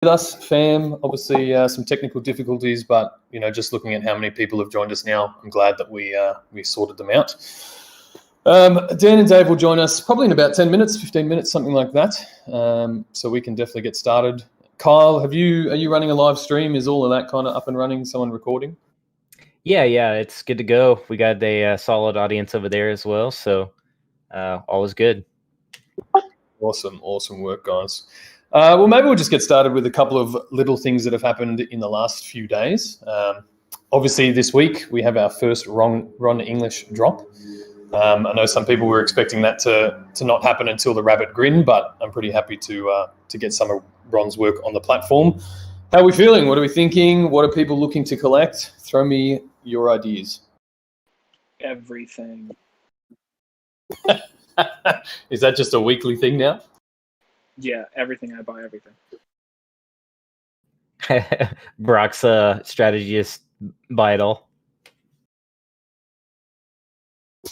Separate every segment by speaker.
Speaker 1: with us, fam. Obviously, some technical difficulties, but just looking at how many people have joined us now, I'm glad that we sorted them out. Dan and Dave will join us probably in about 10 minutes, 15 minutes, something like that. So we can definitely get started. Kyle, are you running a live stream? Is all of that kind of up and running? Someone recording?
Speaker 2: Yeah, it's good to go. We got a solid audience over there as well, so all is good.
Speaker 1: Awesome work, guys. Well, maybe we'll just get started with a couple of little things that have happened in the last few days. Obviously, this week we have our first Ron English drop. I know some people were expecting that to not happen until the Rabbit Grin, but I'm pretty happy to get some of Ron's work on the platform. How are we feeling? What are we thinking? What are people looking to collect? Throw me your ideas.
Speaker 3: Everything.
Speaker 1: Is that just a weekly thing now?
Speaker 3: Yeah, everything. I buy everything.
Speaker 2: Brock's strategy is buy it all.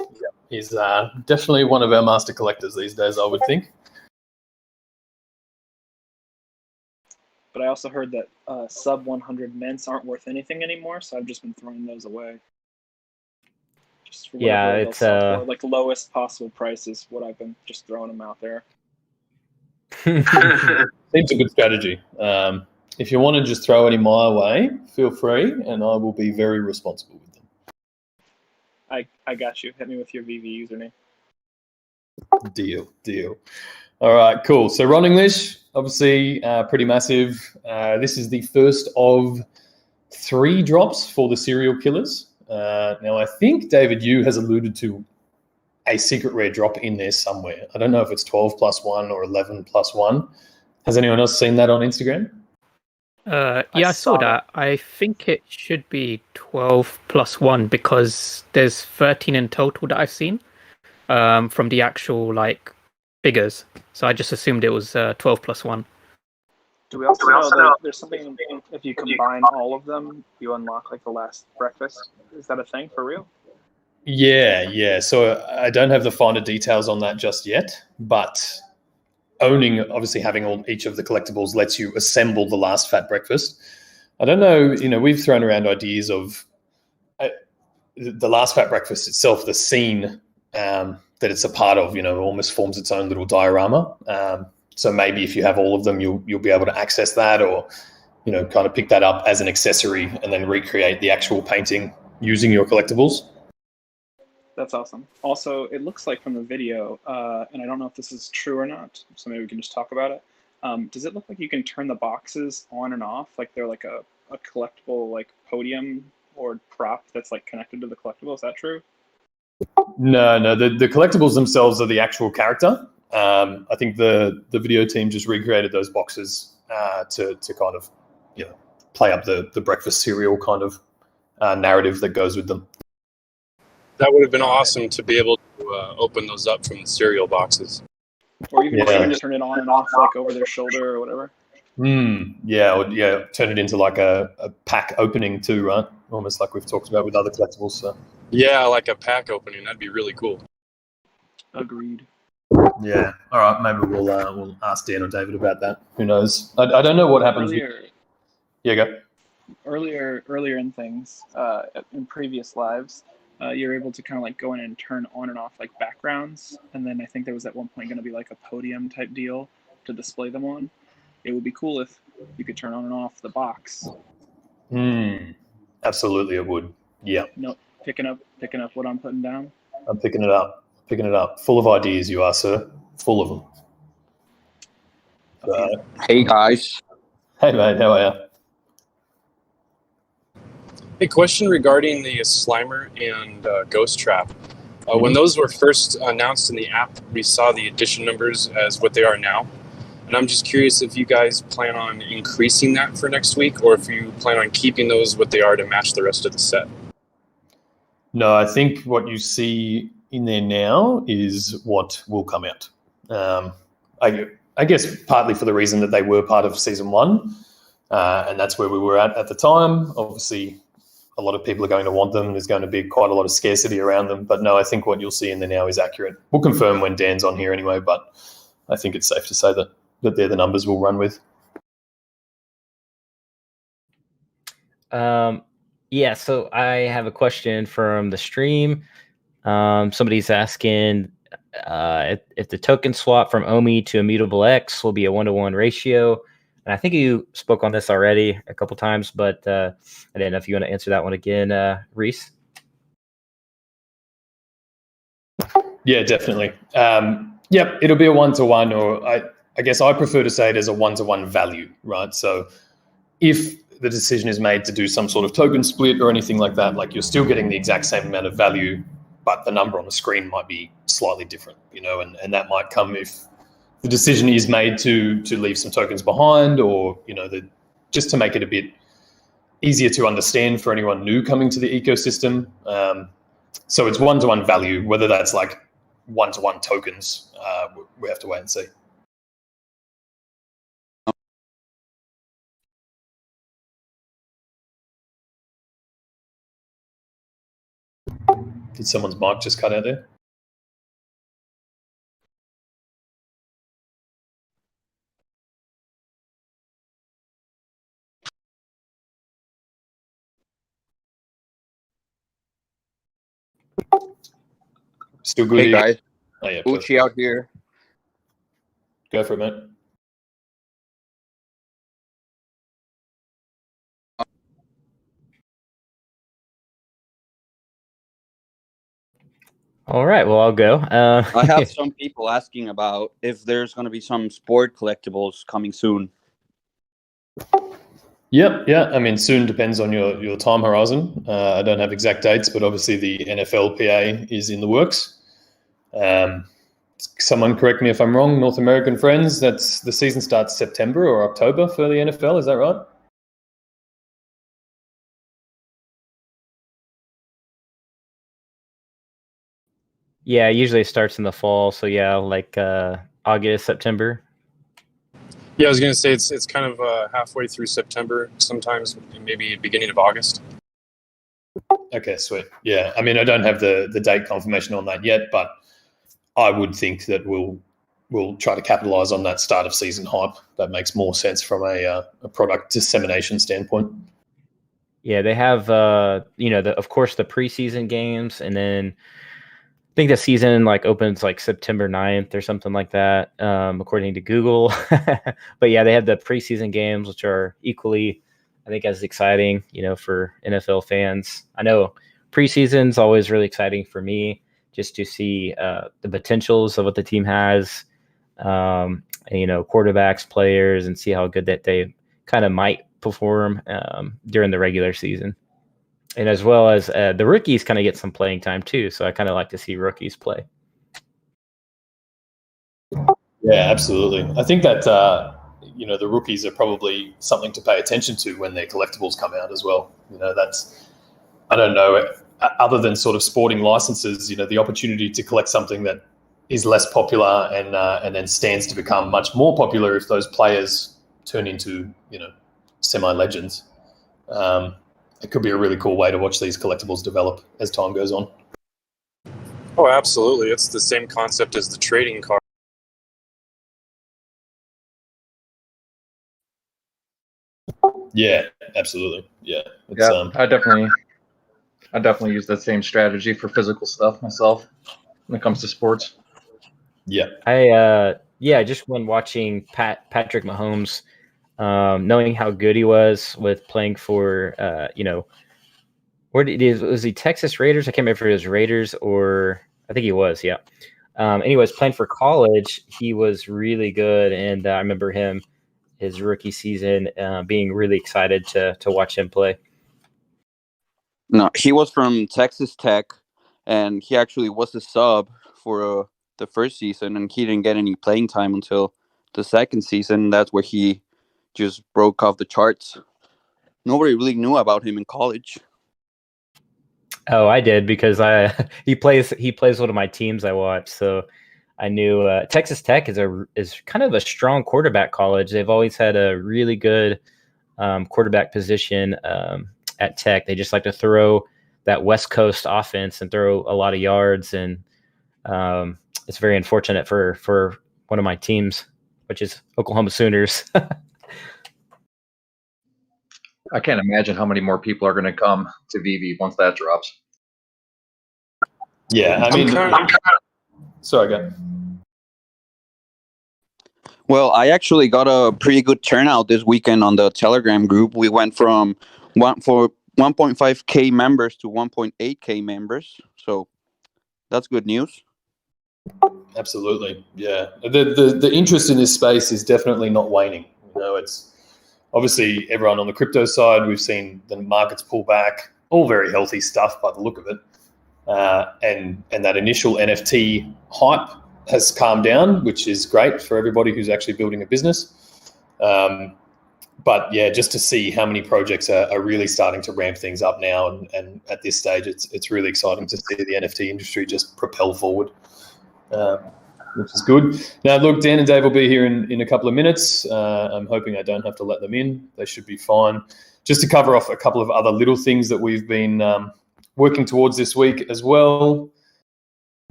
Speaker 1: Yeah, he's definitely one of our master collectors these days, I would think.
Speaker 3: But I also heard that sub 100 mints aren't worth anything anymore, so I've just been throwing those away. Just for whatever they'll sell for. Like lowest possible price is what I've been just throwing them out there.
Speaker 1: Seems a good strategy. If you want to just throw any my way, feel free, and I will be very responsible with them.
Speaker 3: I got you. Hit me with your VV username.
Speaker 1: Deal. All right, cool. So Ron English, obviously pretty massive. This is the first of 3 drops for the serial killers. Now, I think David Yu has alluded to a secret rare drop in there somewhere. I don't know if it's 12+1 or 11+1. Has anyone else seen that on Instagram?
Speaker 4: Yeah, I saw that. I think it should be 12+1 because there's 13 in total that I've seen from the actual figures. So I just assumed it was 12+1.
Speaker 3: Do we also know that there's something, if you combine all of them, you unlock the last breakfast? Is that a thing for real?
Speaker 1: Yeah. So I don't have the finer details on that just yet, but obviously having each of the collectibles lets you assemble the last fat breakfast. I don't know, we've thrown around ideas of the last fat breakfast itself, the scene that it's a part of, almost forms its own little diorama. So maybe if you have all of them, you'll be able to access that, or kind of pick that up as an accessory and then recreate the actual painting using your collectibles.
Speaker 3: That's awesome. Also, it looks like from the video, and I don't know if this is true or not, so maybe we can just talk about it. Does it look like you can turn the boxes on and off, like they're like a collectible podium or prop that's connected to the collectible? Is that true?
Speaker 1: No. The collectibles themselves are the actual character. I think the video team just recreated those boxes to kind of play up the breakfast cereal kind of narrative that goes with them.
Speaker 5: That would have been awesome to be able to open those up from the cereal boxes.
Speaker 3: Or even turn it on and off over their shoulder or whatever.
Speaker 1: Yeah, turn it into a pack opening too, right? Almost like we've talked about with other collectibles. So.
Speaker 5: Yeah, like a pack opening. That'd be really cool.
Speaker 3: Agreed.
Speaker 1: Yeah. All right. Maybe we'll ask Dan or David about that. Who knows? I don't know what happens. Yeah, go.
Speaker 3: Earlier in things, in previous lives, you're able to kind of go in and turn on and off backgrounds, and then I think there was at one point going to be a podium type deal to display them on. It would be cool if you could turn on and off the box.
Speaker 1: Absolutely, it would. Yeah.
Speaker 3: No, picking up what I'm putting down.
Speaker 1: I'm picking it up. Full of ideas, you are, sir. Full of them.
Speaker 6: Hey guys.
Speaker 1: Hey mate, how are you?
Speaker 5: Hey, question regarding the Slimer and Ghost Trap. When those were first announced in the app, we saw the edition numbers as what they are now. And I'm just curious if you guys plan on increasing that for next week, or if you plan on keeping those what they are to match the rest of the set.
Speaker 1: No, I think what you see in there now is what will come out. I guess partly for the reason that they were part of season 1, and that's where we were at the time. Obviously, a lot of people are going to want them. There's going to be quite a lot of scarcity around them. But no, I think what you'll see in there now is accurate. We'll confirm when Dan's on here anyway, but I think it's safe to say that they're the numbers we'll run with.
Speaker 2: Yeah, so I have a question from the stream. Somebody's asking if the token swap from OMI to Immutable X will be a 1-to-1 ratio. And I think you spoke on this already a couple times, but I didn't know if you want to answer that one again, Reese.
Speaker 1: Yeah, definitely. Yep, it'll be a 1-to-1, or I guess I prefer to say it as a 1-to-1 value, right? So if the decision is made to do some sort of token split or anything like that, like you're still getting the exact same amount of value, but the number on the screen might be slightly different, and that might come if the decision is made to leave some tokens behind, or just to make it a bit easier to understand for anyone new coming to the ecosystem. So it's 1-to-1 value, whether that's like 1-to-1 tokens, we have to wait and see. Did someone's mic just cut out there? Still good.
Speaker 6: Hey guys,
Speaker 1: Oh yeah,
Speaker 6: Uchi out here.
Speaker 1: go for it, mate.
Speaker 2: All right, well, I'll go.
Speaker 6: I have some people asking about if there's going to be some sport collectibles coming soon.
Speaker 1: Yep, yeah. I mean, soon depends on your time horizon. I don't have exact dates, but obviously the NFLPA is in the works. Someone correct me if I'm wrong. North American friends, that's the season starts September or October for the NFL. Is that right?
Speaker 2: Yeah, usually it starts in the fall, so yeah, like August, September.
Speaker 5: Yeah, I was going to say it's kind of halfway through September, sometimes maybe beginning of August.
Speaker 1: Okay, sweet. Yeah, I mean, I don't have the date confirmation on that yet, but I would think that we'll try to capitalize on that start of season hype. That makes more sense from a product dissemination standpoint.
Speaker 2: Yeah, they have of course the preseason games, and then I think the season like opens like September 9th or something like that, according to Google. But yeah, they have the preseason games, which are equally, I think, as exciting, for NFL fans. I know preseason's always really exciting for me, just to see the potentials of what the team has, and, quarterbacks, players, and see how good that they kind of might perform during the regular season. And as well as the rookies kind of get some playing time too. So I kind of like to see rookies play.
Speaker 1: Yeah, absolutely. I think that, the rookies are probably something to pay attention to when their collectibles come out as well. I don't know, other than sort of sporting licenses, the opportunity to collect something that is less popular and then stands to become much more popular if those players turn into, semi-legends. It could be a really cool way to watch these collectibles develop as time goes on.
Speaker 5: Oh, absolutely. It's the same concept as the trading card.
Speaker 1: Yeah, absolutely. Yeah.
Speaker 7: I definitely use that same strategy for physical stuff myself when it comes to sports.
Speaker 1: Yeah.
Speaker 2: Just when watching Patrick Mahomes, knowing how good he was with playing for, was he Texas Raiders? I can't remember if it was Raiders or I think he was. Yeah. Anyways, playing for college, he was really good, and I remember his rookie season, being really excited to watch him play.
Speaker 6: No, he was from Texas Tech, and he actually was a sub for the first season, and he didn't get any playing time until the second season. That's where he just broke off the charts. Nobody really knew about him in college.
Speaker 2: Oh, I did, because he plays one of my teams I watch, so I knew Texas Tech is kind of a strong quarterback college. They've always had a really good quarterback position at Tech. They just like to throw that West Coast offense and throw a lot of yards, and it's very unfortunate for one of my teams, which is Oklahoma Sooners.
Speaker 7: I can't imagine how many more people are going to come to VV once that drops.
Speaker 1: Yeah, I mean, sorry, go.
Speaker 6: Well, I actually got a pretty good turnout this weekend on the Telegram group. We went from 1.5K members to 1.8K members. So that's good news.
Speaker 1: Absolutely, yeah. The interest in this space is definitely not waning. You know, it's obviously everyone on the crypto side. We've seen the markets pull back, all very healthy stuff by the look of it, and that initial NFT hype has calmed down, which is great for everybody who's actually building a business. But yeah, just to see how many projects are really starting to ramp things up now, and at this stage, it's really exciting to see the NFT industry just propel forward. Which is good. Now, look, Dan and Dave will be here in a couple of minutes. I'm hoping I don't have to let them in. They should be fine. Just to cover off a couple of other little things that we've been working towards this week as well.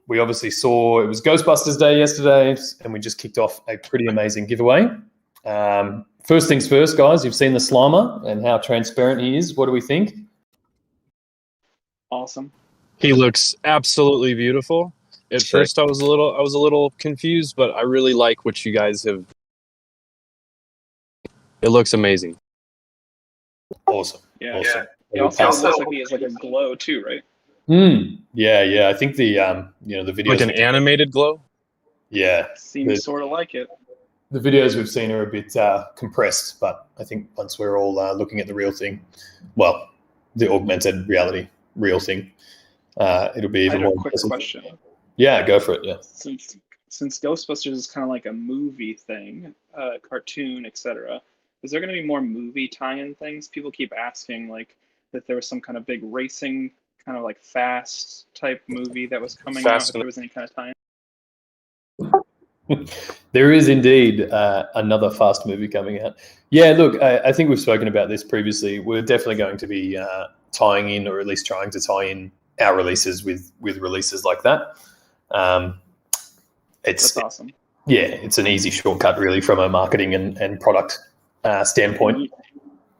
Speaker 1: We obviously saw it was Ghostbusters Day yesterday, and we just kicked off a pretty amazing giveaway. First things first, guys, you've seen the Slimer and how transparent he is. What do we think?
Speaker 3: Awesome.
Speaker 5: He looks absolutely beautiful. At first, I was a little confused, but I really like what you guys have. It looks amazing.
Speaker 1: Awesome.
Speaker 3: Yeah.
Speaker 1: Awesome.
Speaker 3: He also looks like he has like a glow too, right?
Speaker 1: Yeah. I think the the videos,
Speaker 5: Like an animated glow.
Speaker 1: Yeah,
Speaker 3: Seems sort of like it.
Speaker 1: The videos we've seen are a bit compressed, but I think once we're all looking at the real thing, well, the augmented reality real thing, it'll be even more.
Speaker 3: I have a quick question.
Speaker 1: Yeah, go for it. Yeah.
Speaker 3: Since Ghostbusters is kind of like a movie thing, cartoon, etc., is there going to be more movie tie-in things? People keep asking like that there was some kind of big racing, kind of like Fast type movie that was coming out. If there was any kind of tie-in.
Speaker 1: There is indeed another Fast movie coming out. Yeah, look, I think we've spoken about this previously. We're definitely going to be tying in, or at least trying to tie in our releases with releases like that.
Speaker 3: That's awesome.
Speaker 1: Yeah, it's an easy shortcut really from a marketing and product standpoint.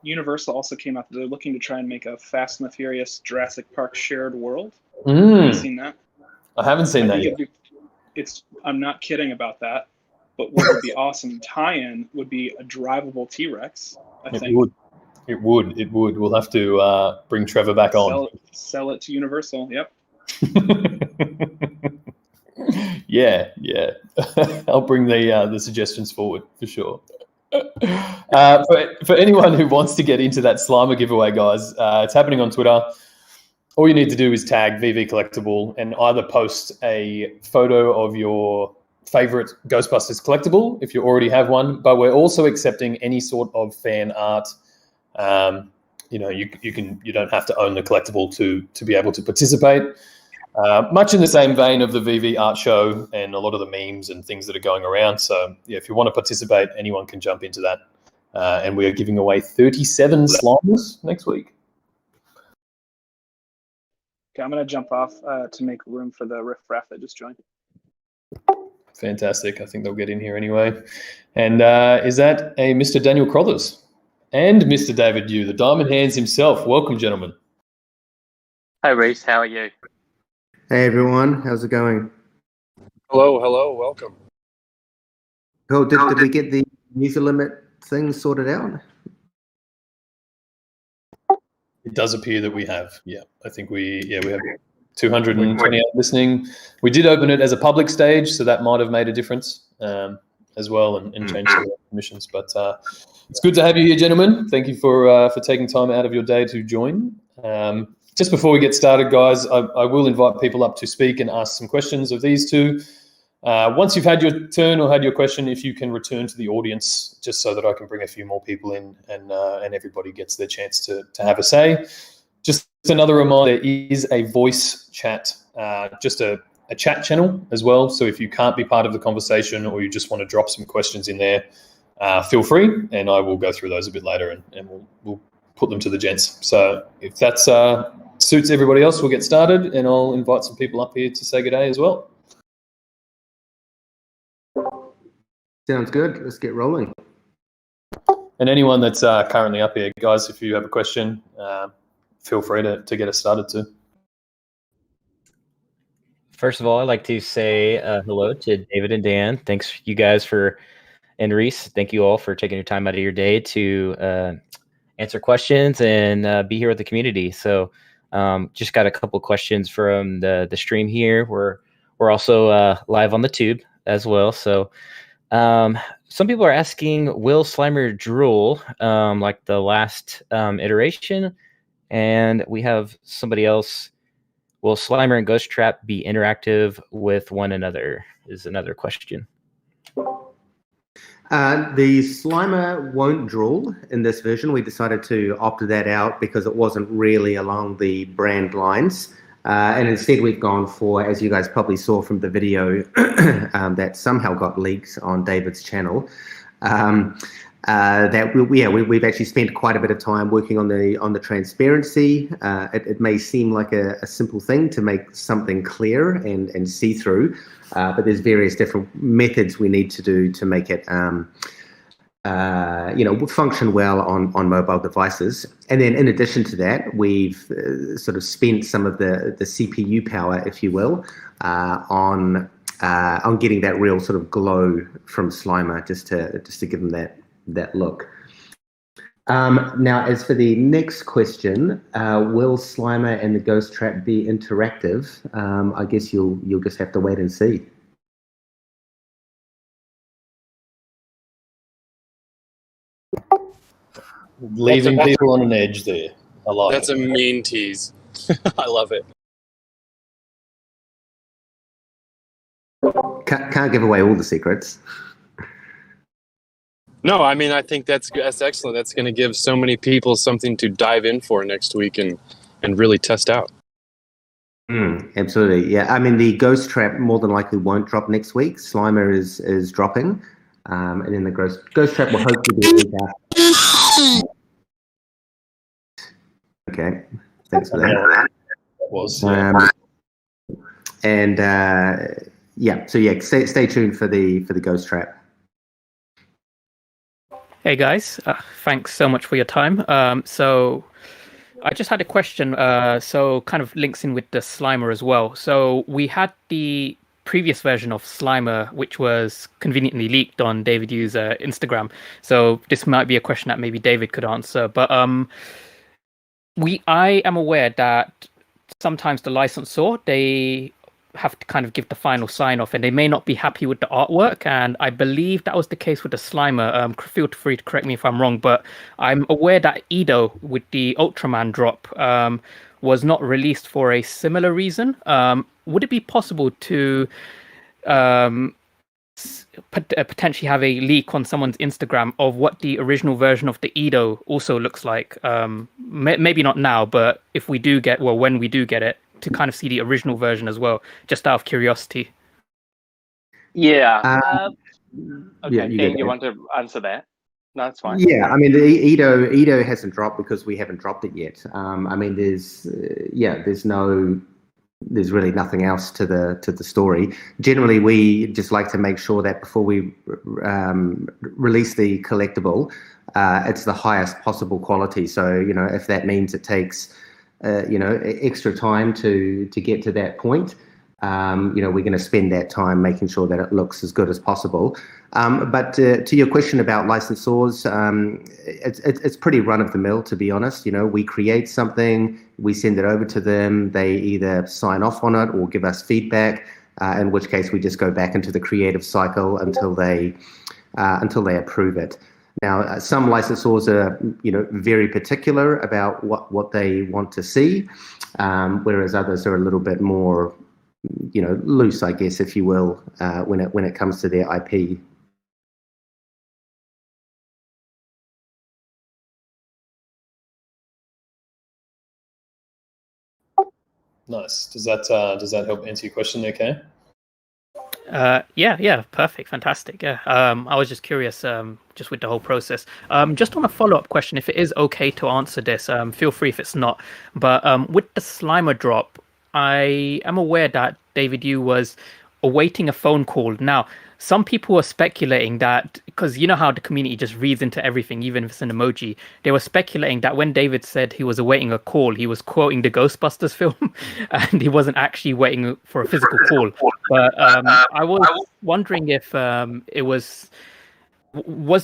Speaker 3: Universal also came out. They're looking to try and make a Fast and the Furious Jurassic Park shared world. Have you seen that?
Speaker 1: I haven't seen that yet.
Speaker 3: I'm not kidding about that. But what would be awesome tie-in would be a drivable T-Rex. I think
Speaker 1: it would. We'll have to bring Trevor back on.
Speaker 3: Sell it to Universal. Yep.
Speaker 1: Yeah. I'll bring the suggestions forward for sure. For anyone who wants to get into that Slimer giveaway, guys, it's happening on Twitter. All you need to do is tag VV Collectible and either post a photo of your favorite Ghostbusters collectible if you already have one, but we're also accepting any sort of fan art. You don't have to own the collectible to be able to participate. Much in the same vein of the VV art show and a lot of the memes and things that are going around. So yeah, if you want to participate, anyone can jump into that. And we are giving away 37 Slimers next week.
Speaker 3: Okay, I'm going to jump off to make room for the riffraff that just joined.
Speaker 1: Fantastic. I think they'll get in here anyway. And is that a Mr. Daniel Crothers and Mr. David Yu, the Diamond Hands himself? Welcome, gentlemen.
Speaker 8: Hi, Reese. How are you?
Speaker 9: Hey, everyone. How's it going?
Speaker 5: Hello. Welcome.
Speaker 9: Cool. Did we get the user limit thing sorted out?
Speaker 1: It does appear that we have. Yeah, I think we have 228 listening. We did open it as a public stage, so that might have made a difference as well and changed some of the permissions. But it's good to have you here, gentlemen. Thank you for taking time out of your day to join. Just before we get started, guys, I will invite people up to speak and ask some questions of these two. Once you've had your turn or had your question, if you can return to the audience, just so that I can bring a few more people in and everybody gets their chance to have a say. Just another reminder, there is a voice chat, just a chat channel as well. So if you can't be part of the conversation or you just want to drop some questions in there, feel free, and I will go through those a bit later and we'll put them to the gents. So if that suits everybody else, we'll get started, and I'll invite some people up here to say good day as well.
Speaker 9: Sounds good. Let's get rolling.
Speaker 1: And anyone that's currently up here, guys, if you have a question, feel free to get us started too.
Speaker 2: First of all, I'd like to say hello to David and Dan. Thanks, you guys, and Reese. Thank you all for taking your time out of your day to answer questions and be here with the community. So, just got a couple questions from the stream here. We're also live on the tube as well. So, some people are asking, will Slimer drool like the last iteration? And we have somebody else. Will Slimer and Ghost Trap be interactive with one another? Is another question.
Speaker 9: The Slimer won't drool in this version. We decided to opt that out because it wasn't really along the brand lines. And instead we've gone for, as you guys probably saw from the video that somehow got leaked on David's channel, we've actually spent quite a bit of time working on the transparency. It may seem like a simple thing to make something clear and see-through, but there's various different methods we need to do to make it function well on mobile devices. And then in addition to that, we've sort of spent some of the CPU power, if you will, on getting that real sort of glow from Slimer, just to give them that look. Now, as for the next question, will Slimer and the Ghost Trap be interactive? I guess you'll just have to wait and see.
Speaker 1: Leaving people on an edge there. I like
Speaker 5: That's
Speaker 1: it.
Speaker 5: a mean tease. I love it.
Speaker 9: Can't give away all the secrets.
Speaker 5: No, I mean, I think that's excellent. That's going to give so many people something to dive in for next week and really test out.
Speaker 9: Absolutely, yeah. I mean, the Ghost Trap more than likely won't drop next week. Slimer is dropping, and then the Ghost Trap will hopefully be a week after. Okay, thanks for that. Stay tuned for the Ghost Trap.
Speaker 4: Hey guys, thanks so much for your time. So I just had a question, so kind of links in with the Slimer as well. So we had the previous version of Slimer, which was conveniently leaked on David Yu's Instagram. So this might be a question that maybe David could answer. But I am aware that sometimes the licensor, they have to kind of give the final sign off and they may not be happy with the artwork, and I believe that was the case with the Slimer. Feel free to correct me if I'm wrong, but I'm aware that Edo with the Ultraman drop was not released for a similar reason. Would it be possible to potentially have a leak on someone's Instagram of what the original version of the Edo also looks like? Maybe not now, but if we do when we do get it, to kind of see the original version as well, just out of curiosity.
Speaker 8: Yeah.
Speaker 9: Yeah,
Speaker 8: Dan, you want to answer that? No, that's fine.
Speaker 9: Yeah, I mean, the Edo hasn't dropped because we haven't dropped it yet. I mean, there's really nothing else to the story. Generally, we just like to make sure that before we release the collectible, it's the highest possible quality. So, if that means it takes extra time to get to that point, we're going to spend that time making sure that it looks as good as possible. But to your question about licensors, it's pretty run of the mill, to be honest. We create something, we send it over to them, they either sign off on it or give us feedback, in which case we just go back into the creative cycle until they approve it. Now, some licensors are, very particular about what they want to see, whereas others are a little bit more, loose, I guess, if you will, when it comes to their IP.
Speaker 1: Nice. Does that help answer your question there, Kay?
Speaker 4: Yeah, perfect, fantastic. Yeah, I was just curious, just with the whole process. Just on a follow-up question, if it is okay to answer this, feel free if it's not. But with the Slimer drop, I am aware that David Yu was awaiting a phone call. Now, some people were speculating that, because you know how the community just reads into everything, even if it's an emoji. They were speculating that when David said he was awaiting a call, he was quoting the Ghostbusters film, and he wasn't actually waiting for a physical call. But I was wondering if it was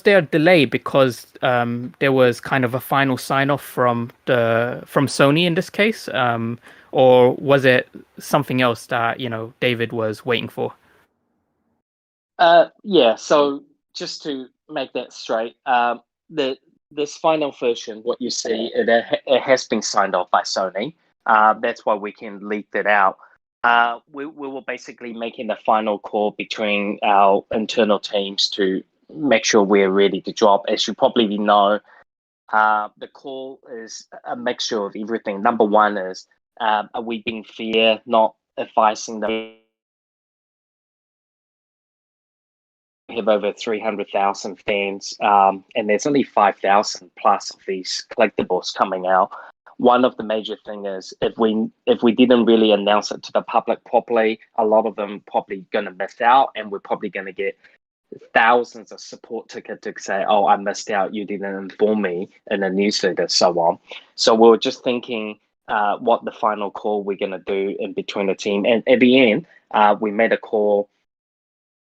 Speaker 4: there a delay because there was kind of a final sign off from Sony in this case, or was it something else that David was waiting for?
Speaker 8: Yeah, so just to make that straight, this final version, what you see, it has been signed off by Sony. That's why we can leak that out. We were basically making the final call between our internal teams to make sure we're ready to drop. As you probably know, the call is a mixture of everything. Number one is, are we being fair, not advising them? We have over 300,000 fans, and there's only 5,000 plus of these collectibles coming out. One of the major thing is if we didn't really announce it to the public properly, a lot of them probably going to miss out, and we're probably going to get thousands of support tickets to say, "Oh, I missed out. You didn't inform me in a newsletter," so on. So we were just thinking what the final call we're going to do in between the team, and at the end, we made a call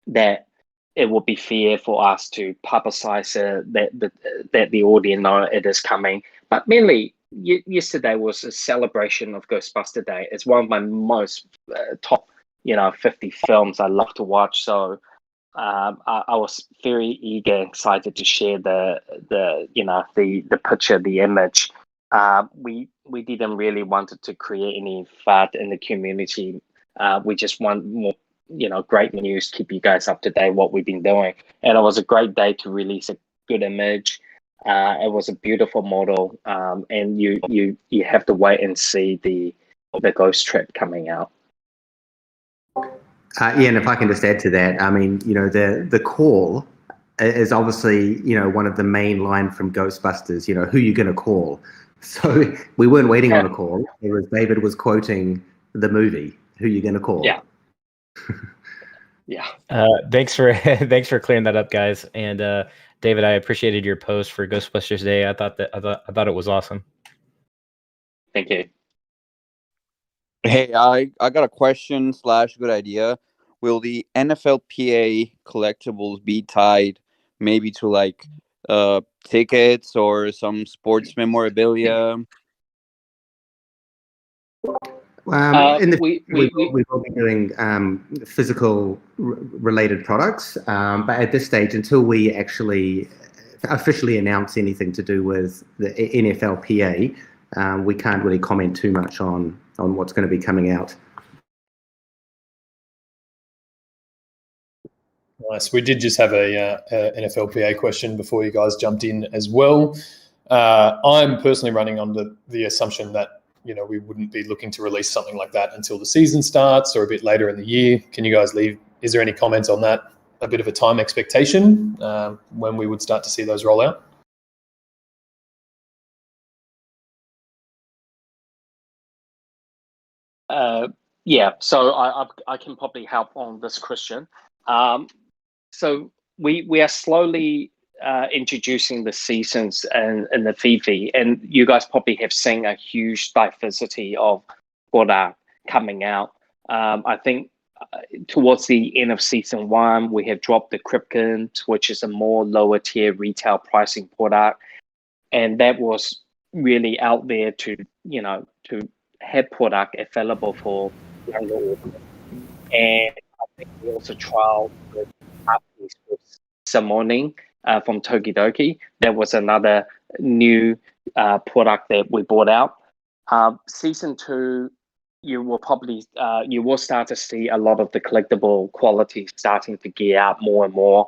Speaker 8: that it would be fair for us to publicize that the audience know it is coming. But mainly, yesterday was a celebration of Ghostbuster Day. It's one of my most top, 50 films I love to watch. So I was very eager, excited to share the picture, the image. We didn't really wanted to create any FUD in the community. We just want more, great news, keep you guys up to date what we've been doing. And it was a great day to release a good image. It was a beautiful model, and you have to wait and see the Ghost Trap coming out.
Speaker 9: And if I can just add to that, I mean, the call is obviously, one of the main line from Ghostbusters, who you going to call. So we weren't waiting on a call. It was David was quoting the movie, who you going to call.
Speaker 8: Yeah. Yeah.
Speaker 2: Thanks for clearing that up, guys. And David, I appreciated your post for Ghostbusters Day. I thought it was awesome.
Speaker 8: Thank you.
Speaker 6: Hey, I got a question / good idea. Will the NFLPA collectibles be tied maybe to like tickets or some sports memorabilia?
Speaker 9: We will be doing physical related products, but at this stage, until we actually officially announce anything to do with the NFLPA, we can't really comment too much on what's going to be coming out.
Speaker 1: Nice. We did just have a NFLPA question before you guys jumped in as well. I'm personally running on the assumption that we wouldn't be looking to release something like that until the season starts or a bit later in the year. Can you guys is there any comments on that? A bit of a time expectation when we would start to see those roll out?
Speaker 8: Yeah, so I can probably help on this question. So we are slowly introducing the seasons and the Fifi, and you guys probably have seen a huge diversity of product coming out. I think towards the end of season 1, we have dropped the Kripken, which is a more lower tier retail pricing product, and that was really out there to have product available for younger audience. And I think we also trialed with Summoning from Tokidoki. That was another new product that we brought out. Season 2, you will start to see a lot of the collectible quality starting to gear out more and more.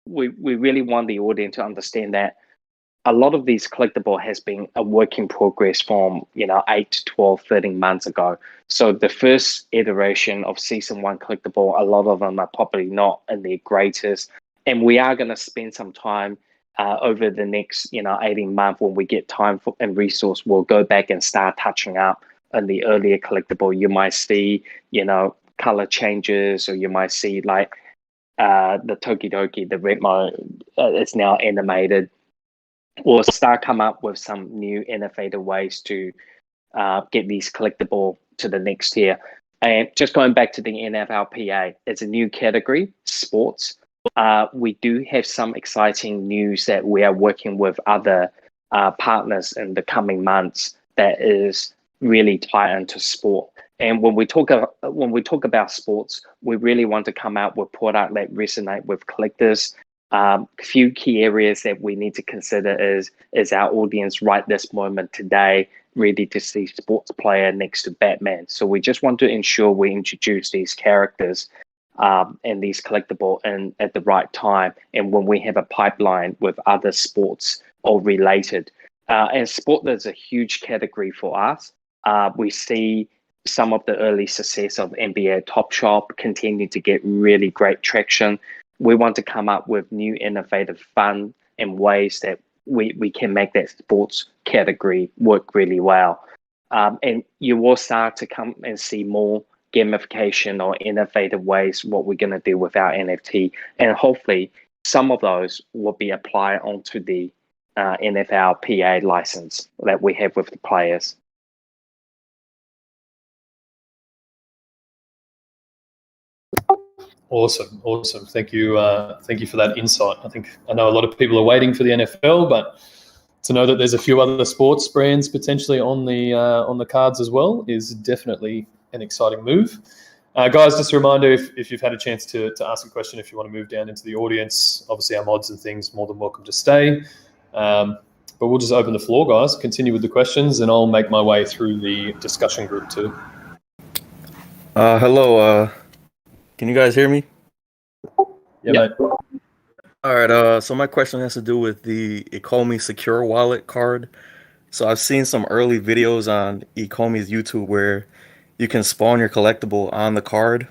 Speaker 8: We really want the audience to understand that a lot of these collectible has been a work in progress from 8 to 12, 13 months ago. So the first iteration of season 1 collectible, a lot of them are probably not in their greatest. And we are going to spend some time over the next 18 months when we get time and resource. We'll go back and start touching up on the earlier collectible. You might see color changes, or you might see like the Tokidoki, the Retmo, it's now animated, or start come up with some new innovative ways to get these collectible to the next tier. And just going back to the NFLPA, it's a new category, sports. We do have some exciting news that we are working with other partners in the coming months that is really tied into sport. And when we talk about sports, we really want to come out with product that resonate with collectors. Few key areas that we need to consider is our audience right this moment today ready to see sports player next to Batman. So we just want to ensure we introduce these characters and these collectible and at the right time, and when we have a pipeline with other sports or related. And sport is a huge category for us. We see some of the early success of NBA Top Shop continue to get really great traction. We want to come up with new innovative fun and ways that we can make that sports category work really well. And you will start to come and see more gamification or innovative ways what we're going to do with our NFT. And hopefully some of those will be applied onto the NFL PA license that we have with the players.
Speaker 1: Awesome. Thank you for that insight. I know a lot of people are waiting for the NFL, but to know that there's a few other sports brands potentially on the cards as well is definitely an exciting move. Guys, just a reminder, if you've had a chance to ask a question, if you want to move down into the audience, obviously our mods and things, more than welcome to stay. But we'll just open the floor, guys. Continue with the questions, and I'll make my way through the discussion group too.
Speaker 10: Hello. Can you guys hear me?
Speaker 1: Yeah, mate.
Speaker 10: All right. So my question has to do with the Ecomi Secure Wallet card. So I've seen some early videos on Ecomi's YouTube where you can spawn your collectible on the card.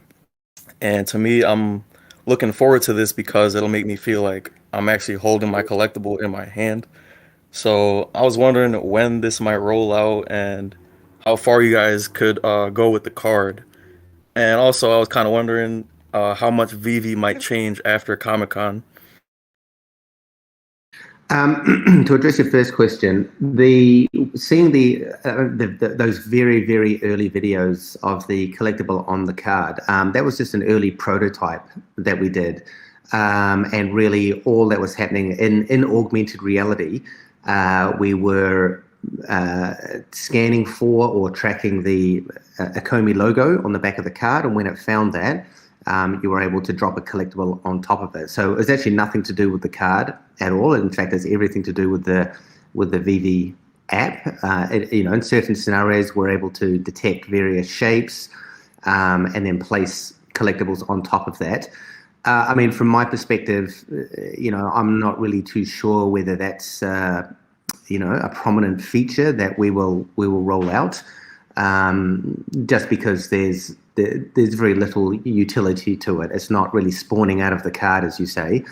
Speaker 10: And to me, I'm looking forward to this because it'll make me feel like I'm actually holding my collectible in my hand. So I was wondering when this might roll out and how far you guys could go with the card. And also, I was kind of wondering how much VV might change after Comic-Con.
Speaker 9: To address your first question, seeing those very, very early videos of the collectible on the card, that was just an early prototype that we did. And really all that was happening in augmented reality, we were scanning for or tracking the Ecomi logo on the back of the card, and when it found that, you were able to drop a collectible on top of it. So it's actually nothing to do with the card at all. In fact, it's everything to do with the VV app. In certain scenarios, we're able to detect various shapes and then place collectibles on top of that. From my perspective, I'm not really too sure whether that's a prominent feature that we will roll out, just because there's very little utility to it. It's not really spawning out of the card, as you say.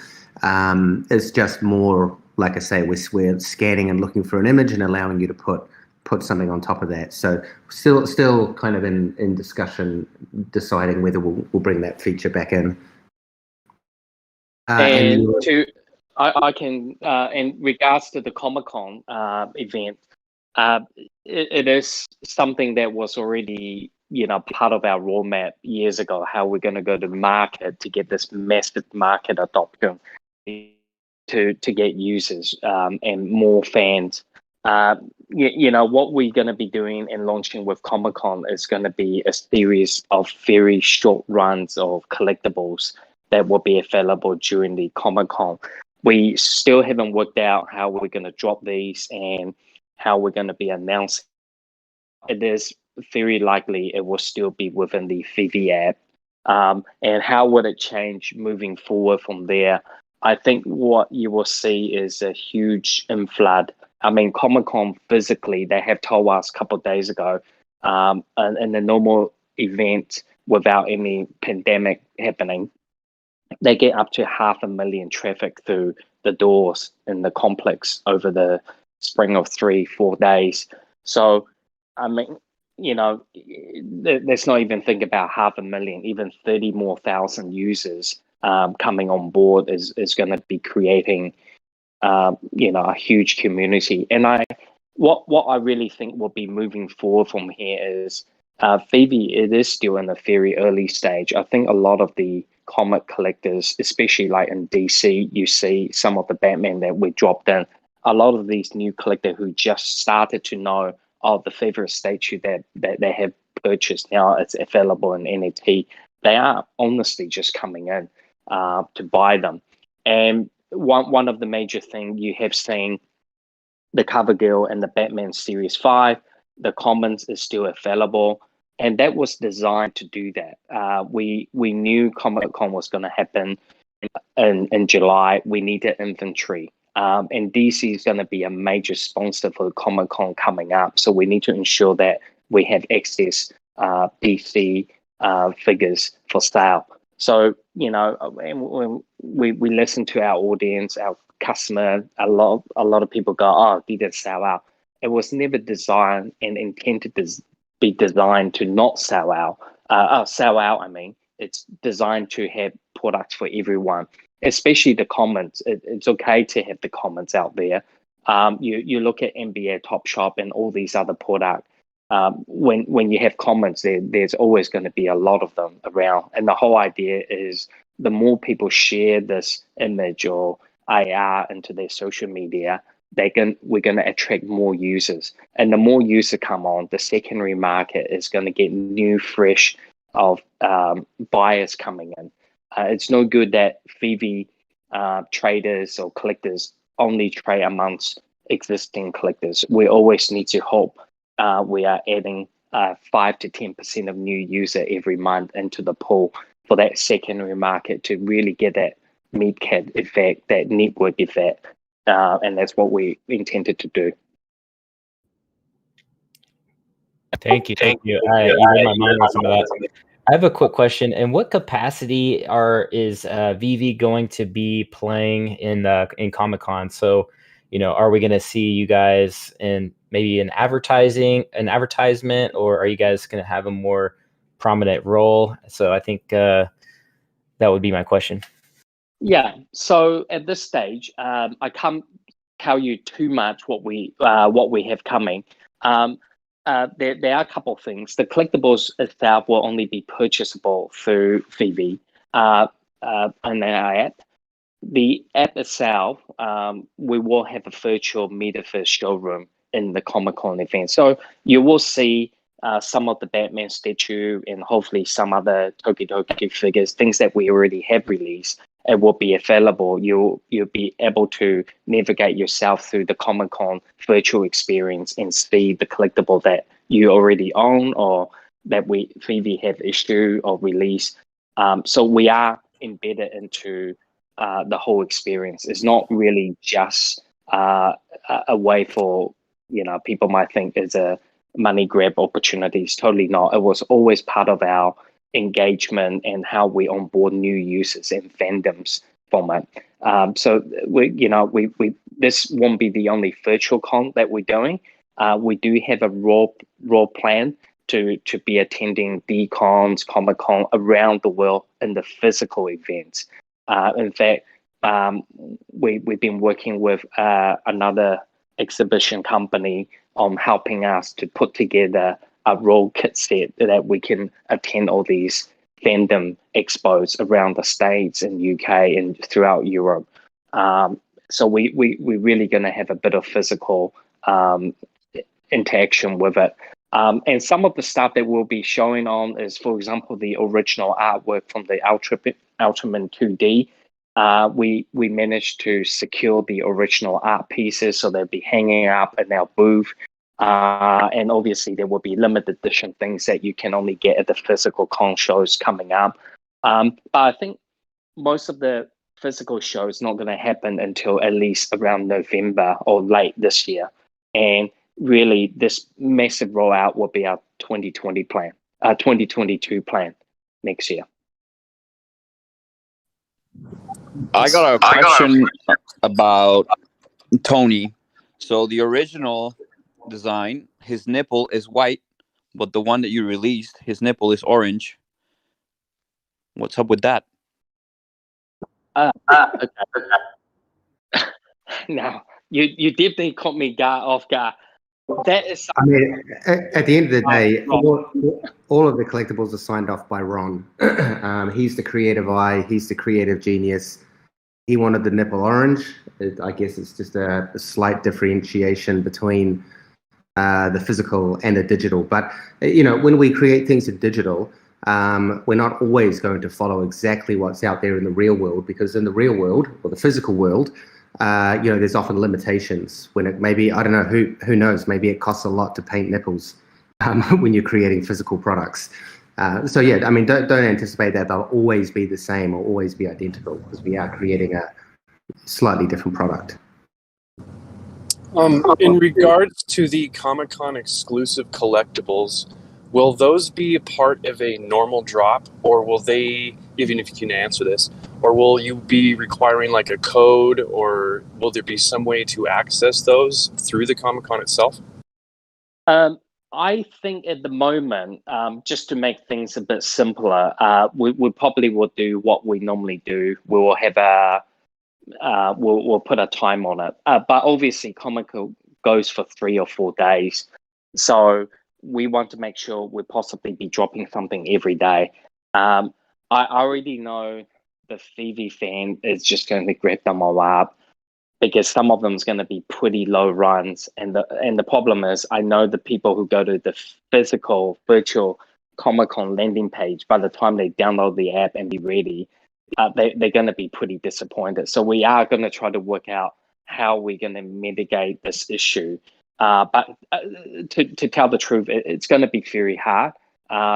Speaker 9: It's just more, like I say, we're scanning and looking for an image and allowing you to put something on top of that. So still kind of in discussion, deciding whether we'll bring that feature back in.
Speaker 8: I can, in regards to the Comic-Con event, it is something that was already, part of our roadmap years ago, how we're going to go to market to get this massive market adoption to get users and more fans. What we're going to be doing and launching with Comic-Con is going to be a series of very short runs of collectibles that will be available during the Comic-Con. We still haven't worked out how we're going to drop these and how we're going to be announcing. It is very likely it will still be within the VV app. And how would it change moving forward from there? I think what you will see is a huge inflood. Comic-Con physically, they have told us a couple of days ago, in the normal event without any pandemic happening, they get up to 500,000 traffic through the doors in the complex over the spring of 3-4 days. So, let's not even think about 500,000, even 30 more thousand users coming on board is going to be creating, a huge community. And what I really think will be moving forward from here is Phoebe, it is still in a very early stage. I think a lot of the comic collectors, especially like in DC, you see some of the Batman that we dropped in, a lot of these new collectors who just started to know, the favorite statue that they have purchased now, it's available in NFT. They are honestly just coming in to buy them. And one of the major things you have seen, the CoverGirl and the Batman Series 5, the Commons is still available. And that was designed to do that. We knew Comic Con was going to happen in July. We needed inventory. And DC is going to be a major sponsor for Comic Con coming up. So we need to ensure that we have access DC figures for sale. So, when we listen to our audience, our customer, a lot of people go, oh, did it sell out? It was never designed and intended to be designed to not sell out. Sell out, I mean. It's designed to have products for everyone, especially the comments. It's okay to have the comments out there. You look at NBA Top Shop and all these other products. When you have comments, there's always going to be a lot of them around. And the whole idea is the more people share this image or AR into their social media, we're going to attract more users. And the more users come on, the secondary market is going to get new, fresh of buyers coming in. It's no good that Phoebe traders or collectors only trade amongst existing collectors. We always need to hope we are adding 5 to 10% of new user every month into the pool for that secondary market to really get that mid-cap effect, that network effect. And that's what we intended to do.
Speaker 2: Thank you. You read my mind on some of that. I have a quick question. In what capacity is VV going to be playing in Comic-Con? So, are we going to see you guys in maybe an advertisement, or are you guys going to have a more prominent role? So I think that would be my question. Yeah.
Speaker 8: So at this stage, I can't tell you too much what we have coming. There are a couple of things. The collectibles itself will only be purchasable through VV on our app. The app itself, we will have a virtual metaverse showroom in the Comic-Con event. So you will see some of the Batman statue and hopefully some other Toki figures, things that we already have released. It will be available. You'll be able to navigate yourself through the Comic-Con virtual experience and see the collectible that you already own or that we have issued or released. So we are embedded into the whole experience. It's not really just a way for, people might think it's a money grab opportunity. It's totally not. It was always part of our engagement and how we onboard new users and fandoms from it. So this won't be the only virtual con that we're doing. We do have a raw plan to be attending DCons, Comic-Con around the world in the physical events. In fact, we've been working with another exhibition company on helping us to put together a raw kit set that we can attend all these fandom expos around the States and UK and throughout Europe. So we're really going to have a bit of physical interaction with it. And some of the stuff that we'll be showing on is, for example, the original artwork from the Ultraman 2D. We managed to secure the original art pieces, so they'll be hanging up in our booth. And obviously, there will be limited edition things that you can only get at the physical con shows coming up. But I think most of the physical shows not going to happen until at least around November or late this year. And really, this massive rollout will be our 2022 plan next year.
Speaker 6: I got a question about Tony. So the original design, his nipple is white, but the one that you released, his nipple is orange. What's up with that?
Speaker 8: Okay. Now, you definitely caught me off guard. That is
Speaker 9: I mean, at the end of the day, all of the collectibles are signed off by Ron. He's the creative eye. He's the creative genius. He wanted the nipple orange. I guess it's just a slight differentiation between the physical and the digital. But, when we create things in digital, we're not always going to follow exactly what's out there in the real world, because in the real world, or the physical world, there's often limitations when it maybe, I don't know, who knows, maybe it costs a lot to paint nipples when you're creating physical products. So yeah, I mean, don't anticipate that they'll always be the same or always be identical, because we are creating a slightly different product.
Speaker 5: In regards to the Comic-Con exclusive collectibles, will those be a part of a normal drop, or will they, even if you can answer this, or will you be requiring like a code, or will there be some way to access those through the Comic-Con itself?
Speaker 8: I think at the moment, just to make things a bit simpler, we probably will do what we normally do. We will have we'll put a time on it. But obviously, Comic-Con goes for 3 or 4 days, so we want to make sure we'll possibly be dropping something every day. I already know the Phoebe fan is just going to grab them all up, because some of them is going to be pretty low runs, and the problem is, I know the people who go to the physical virtual Comic-Con landing page, by the time they download the app and be ready, they're going to be pretty disappointed. So we are going to try to work out how we're going to mitigate this issue. But to tell the truth, it's going to be very hard,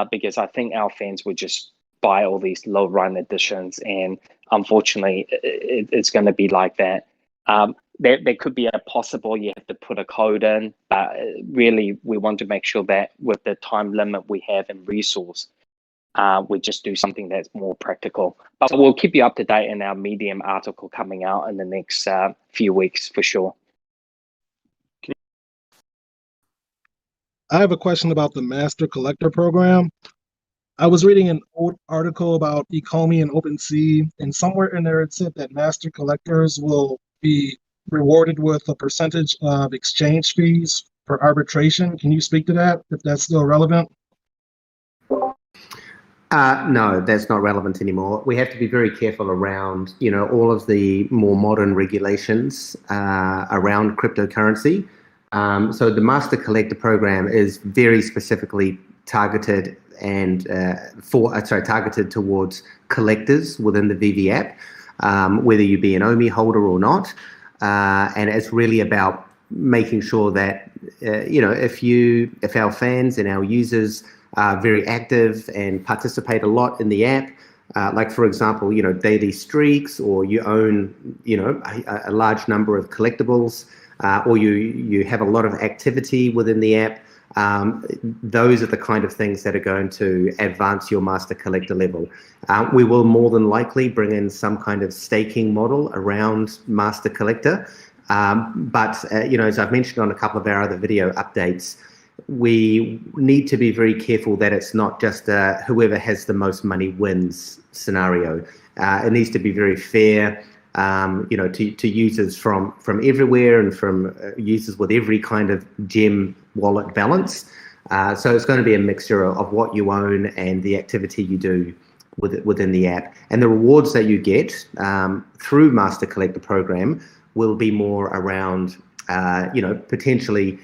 Speaker 8: because I think our fans would just buy all these low run editions, and unfortunately, it's going to be like that. There could be a possible you have to put a code in, but really we want to make sure that with the time limit we have and resource, we just do something that's more practical. But we'll keep you up to date in our Medium article coming out in the next few weeks for sure.
Speaker 11: I have a question about the Master Collector Program. I was reading an old article about Ecomi and OpenSea, and somewhere in there it said that Master Collectors will be rewarded with a percentage of exchange fees for arbitration. Can you speak to that, if that's still relevant?
Speaker 9: No, that's not relevant anymore. We have to be very careful around, all of the more modern regulations around cryptocurrency. So the Master Collector Program is very specifically targeted and targeted towards collectors within the VV app, whether you be an OMI holder or not. And it's really about making sure that, if our fans and our users are very active and participate a lot in the app, like for example, daily streaks, or you own, a large number of collectibles, or you have a lot of activity within the app, those are the kind of things that are going to advance your Master Collector level. We will more than likely bring in some kind of staking model around Master Collector. But as I've mentioned on a couple of our other video updates, we need to be very careful that it's not just whoever has the most money wins scenario. It needs to be very fair, to users from everywhere, and from users with every kind of gem wallet balance. So it's going to be a mixture of what you own and the activity you do within the app. And the rewards that you get through Master Collector Program will be more around, potentially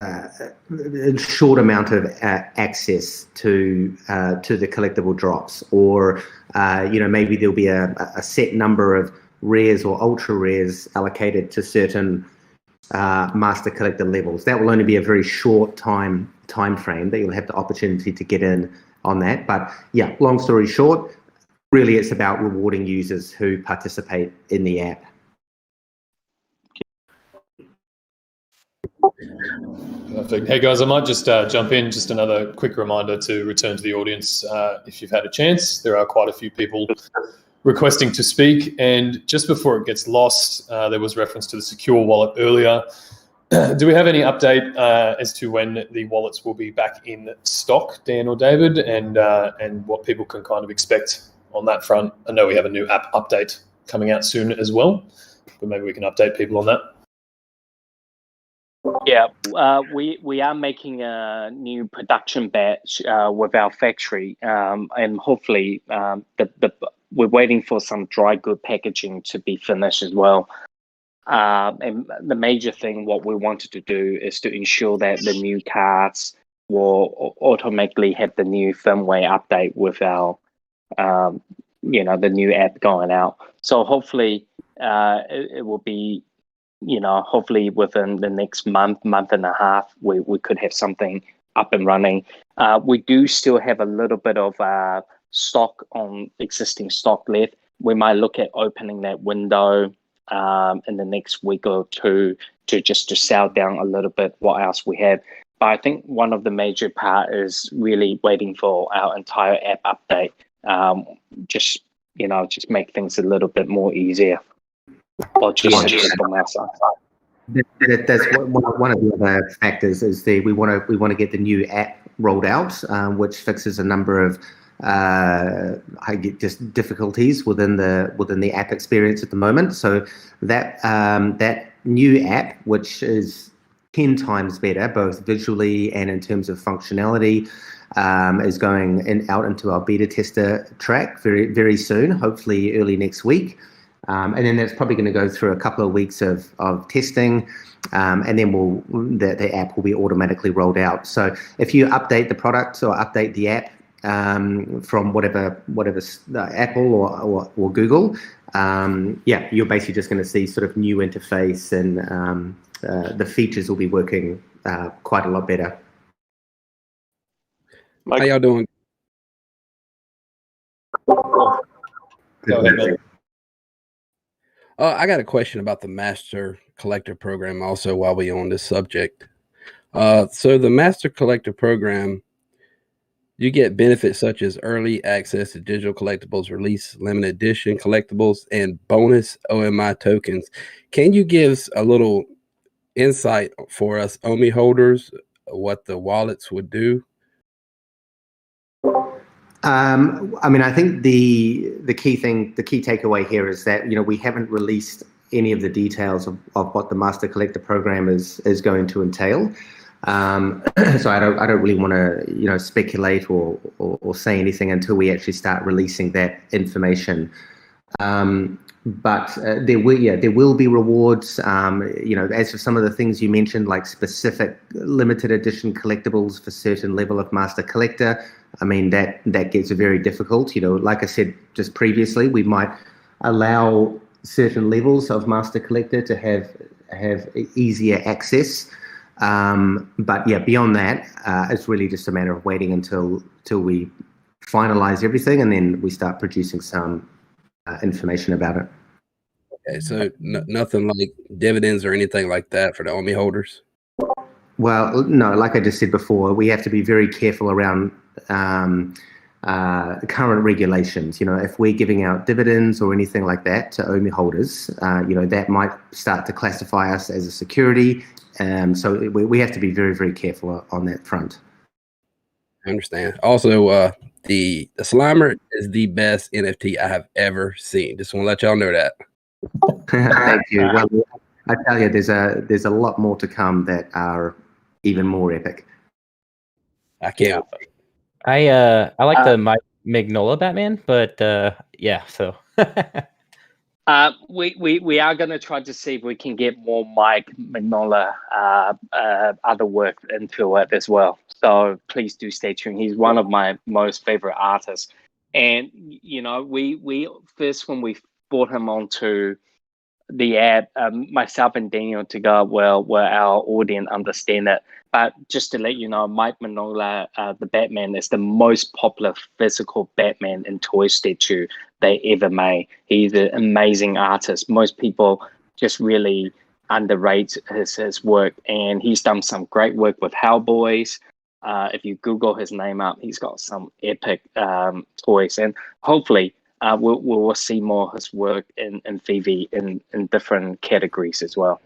Speaker 9: a short amount of access to the collectible drops, or maybe there'll be a set number of rares or ultra rares allocated to certain Master Collector levels. That will only be a very short time frame that you'll have the opportunity to get in on that. But yeah, long story short, really it's about rewarding users who participate in the app.
Speaker 1: Perfect. Hey guys, I might just jump in. Just another quick reminder to return to the audience if you've had a chance. There are quite a few people requesting to speak, and just before it gets lost, there was reference to the secure wallet earlier. do we have any update as to when the wallets will be back in stock, Dan or David, and what people can kind of expect on that front? I know we have a new app update coming out soon as well, but maybe we can update people on that.
Speaker 8: Yeah, we are making a new production batch with our factory, and hopefully we're waiting for some dry good packaging to be finished as well. And the major thing, what we wanted to do is to ensure that the new cards will automatically have the new firmware update with our, the new app going out. So hopefully it will be, hopefully within the next month and a half, we could have something up and running. We do still have a little bit of stock on existing stock left. We might look at opening that window in the next week or two to sell down a little bit what else we have. But I think one of the major part is really waiting for our entire app update. Just make things a little bit more easier. Or just from our side.
Speaker 9: That's one of the other factors is we want to get the new app rolled out, which fixes a number of just difficulties within the app experience at the moment. So that new app, which is 10 times better, both visually and in terms of functionality, is going out into our beta tester track very, very soon, hopefully early next week. And then that's probably going to go through a couple of weeks of testing, and then the app will be automatically rolled out. So if you update the product or update the app from whatever Apple or Google, you're basically just going to see sort of new interface, and the features will be working quite a lot better.
Speaker 12: How y'all doing?
Speaker 1: Go ahead, mate.
Speaker 12: I got a question about the Master Collector program also while we're on this subject. So the Master Collector program, you get benefits such as early access to digital collectibles, release limited edition collectibles, and bonus OMI tokens. Can you give a little insight for us OMI holders what the wallets would do?
Speaker 9: I think the key takeaway here is that we haven't released any of the details of what the Master Collector program is going to entail. So I don't really want to speculate or say anything until we actually start releasing that information. But there will be rewards. As for some of the things you mentioned, like specific limited edition collectibles for certain level of Master Collector, that gets very difficult. Like I said just previously, we might allow certain levels of Master Collector to have easier access. But beyond that, it's really just a matter of waiting until we finalize everything, and then we start producing some information about it.
Speaker 12: Okay, so nothing like dividends or anything like that for the OMI holders?
Speaker 9: Well, no, like I just said before, we have to be very careful around current regulations. If we're giving out dividends or anything like that to OMI holders, that might start to classify us as a security. So we have to be very, very careful on that front.
Speaker 12: I understand. Also, the Slimer is the best NFT I have ever seen. Just want to let y'all know that.
Speaker 9: Thank you. Well, I tell you, there's a lot more to come that are even more epic.
Speaker 12: I can't.
Speaker 2: I like the Mike Mignola Batman, but so.
Speaker 8: We are going to try to see if we can get more Mike Mignola other work into it as well. So please do stay tuned. He's one of my most favorite artists. And, we first, when we brought him onto the app, myself and Daniel to go, well, our audience understand it. But just to let you know, Mike Mignola, the Batman, is the most popular physical Batman and toy statue they ever made. He's an amazing artist. Most people just really underrate his work, and he's done some great work with Hellboys. If you Google his name up, he's got some epic toys, and hopefully we'll see more of his work in Phoebe in different categories as well.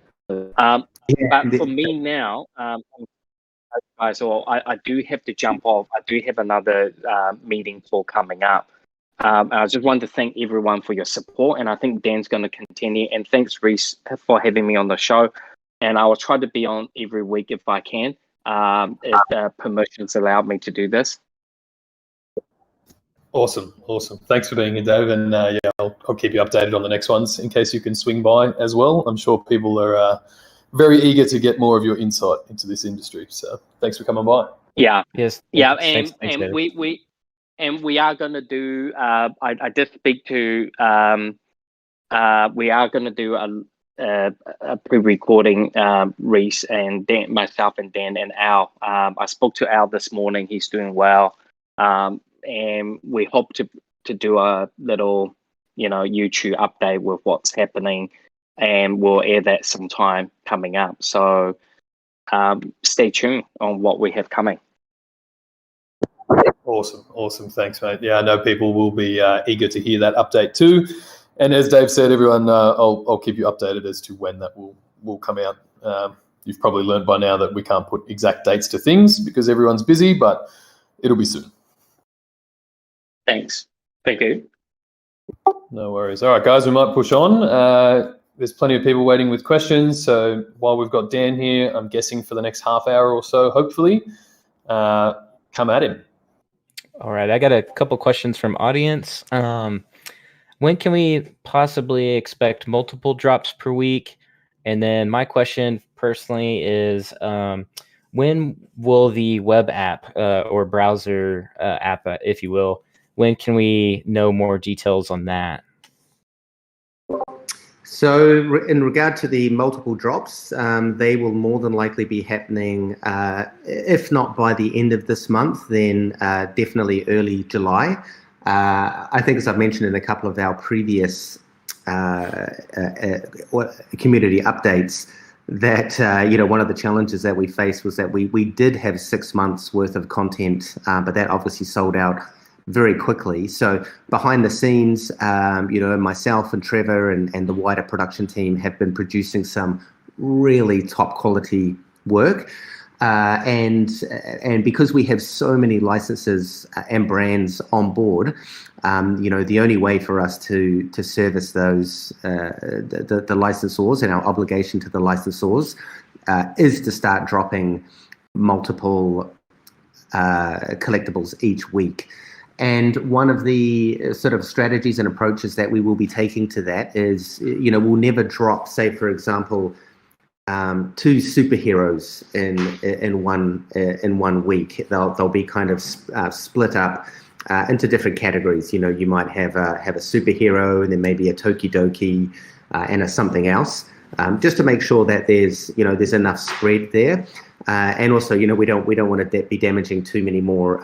Speaker 8: But for me now, guys, I do have to jump off. I do have another meeting for coming up. I just want to thank everyone for your support, and I think Dan's going to continue. And thanks, Reese, for having me on the show. And I will try to be on every week if I can, if permissions allow me to do this.
Speaker 1: Awesome. Thanks for being here, Dave. And yeah, I'll keep you updated on the next ones in case you can swing by as well. I'm sure people are very eager to get more of your insight into this industry. So thanks for coming by.
Speaker 8: Yeah.
Speaker 2: Yes.
Speaker 8: Yeah.
Speaker 2: Thanks,
Speaker 8: And we are going to do, I did speak to, we are going to do a pre-recording, Reese and Dan, myself and Dan and Al. I spoke to Al this morning. He's doing well. And we hope to do a little, YouTube update with what's happening, and we'll air that sometime coming up. So stay tuned on what we have coming.
Speaker 1: Awesome. Thanks, mate. Yeah, I know people will be eager to hear that update too. And as Dave said, everyone, I'll keep you updated as to when that will come out. You've probably learned by now that we can't put exact dates to things because everyone's busy, but it'll be soon.
Speaker 8: Thanks. Thank you.
Speaker 1: No worries. All right, guys, we might push on. There's plenty of people waiting with questions. So while we've got Dan here, I'm guessing for the next half hour or so, hopefully, come at him.
Speaker 2: All right, I got a couple questions from audience. When can we possibly expect multiple drops per week? And then my question personally is, when will the web app or browser app, if you will, when can we know more details on that?
Speaker 9: So in regard to the multiple drops, they will more than likely be happening, if not by the end of this month, then definitely early July. I think, as I've mentioned in a couple of our previous community updates, that one of the challenges that we faced was that we did have 6 months worth of content, but that obviously sold out very quickly. So behind the scenes, myself and Trevor and the wider production team have been producing some really top quality work. And because we have so many licenses and brands on board, the only way for us to service those, the licensors and our obligation to the licensors is to start dropping multiple collectibles each week. And one of the sort of strategies and approaches that we will be taking to that is, we'll never drop, say, for example, 2 superheroes in one week. They'll be kind of split up into different categories. You might have a superhero, and then maybe a Tokidoki and a something else, just to make sure that there's enough spread there. And also, we don't want to be damaging too many more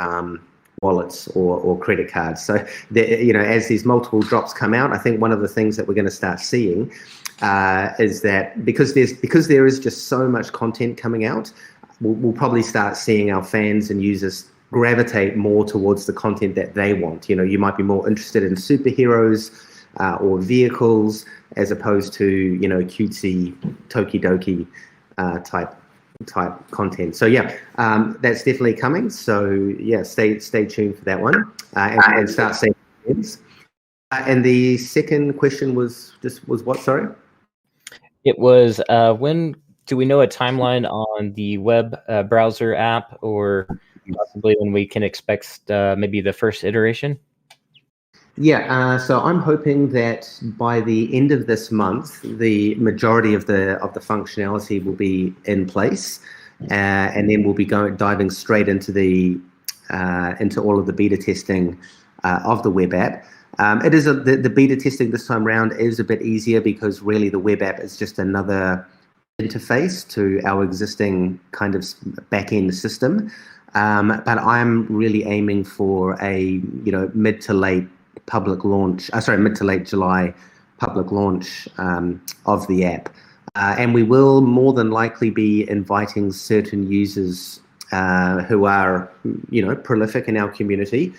Speaker 9: wallets or credit cards. So, as these multiple drops come out, I think one of the things that we're going to start seeing is that because there is just so much content coming out, we'll probably start seeing our fans and users gravitate more towards the content that they want. You might be more interested in superheroes or vehicles as opposed to cutesy Tokidoki type content. So yeah, that's definitely coming. So yeah, stay tuned for that one and start seeing things. And the second question was what? Sorry.
Speaker 2: It was when do we know a timeline on the web browser app, or possibly when we can expect maybe the first iteration?
Speaker 9: Yeah, so I'm hoping that by the end of this month, the majority of the functionality will be in place, and then we'll be diving straight into all of the beta testing of the web app. It is the beta testing this time around is a bit easier because really the web app is just another interface to our existing kind of back-end system. But I'm really aiming for a mid to late July public launch of the app. And we will more than likely be inviting certain users who are, prolific in our community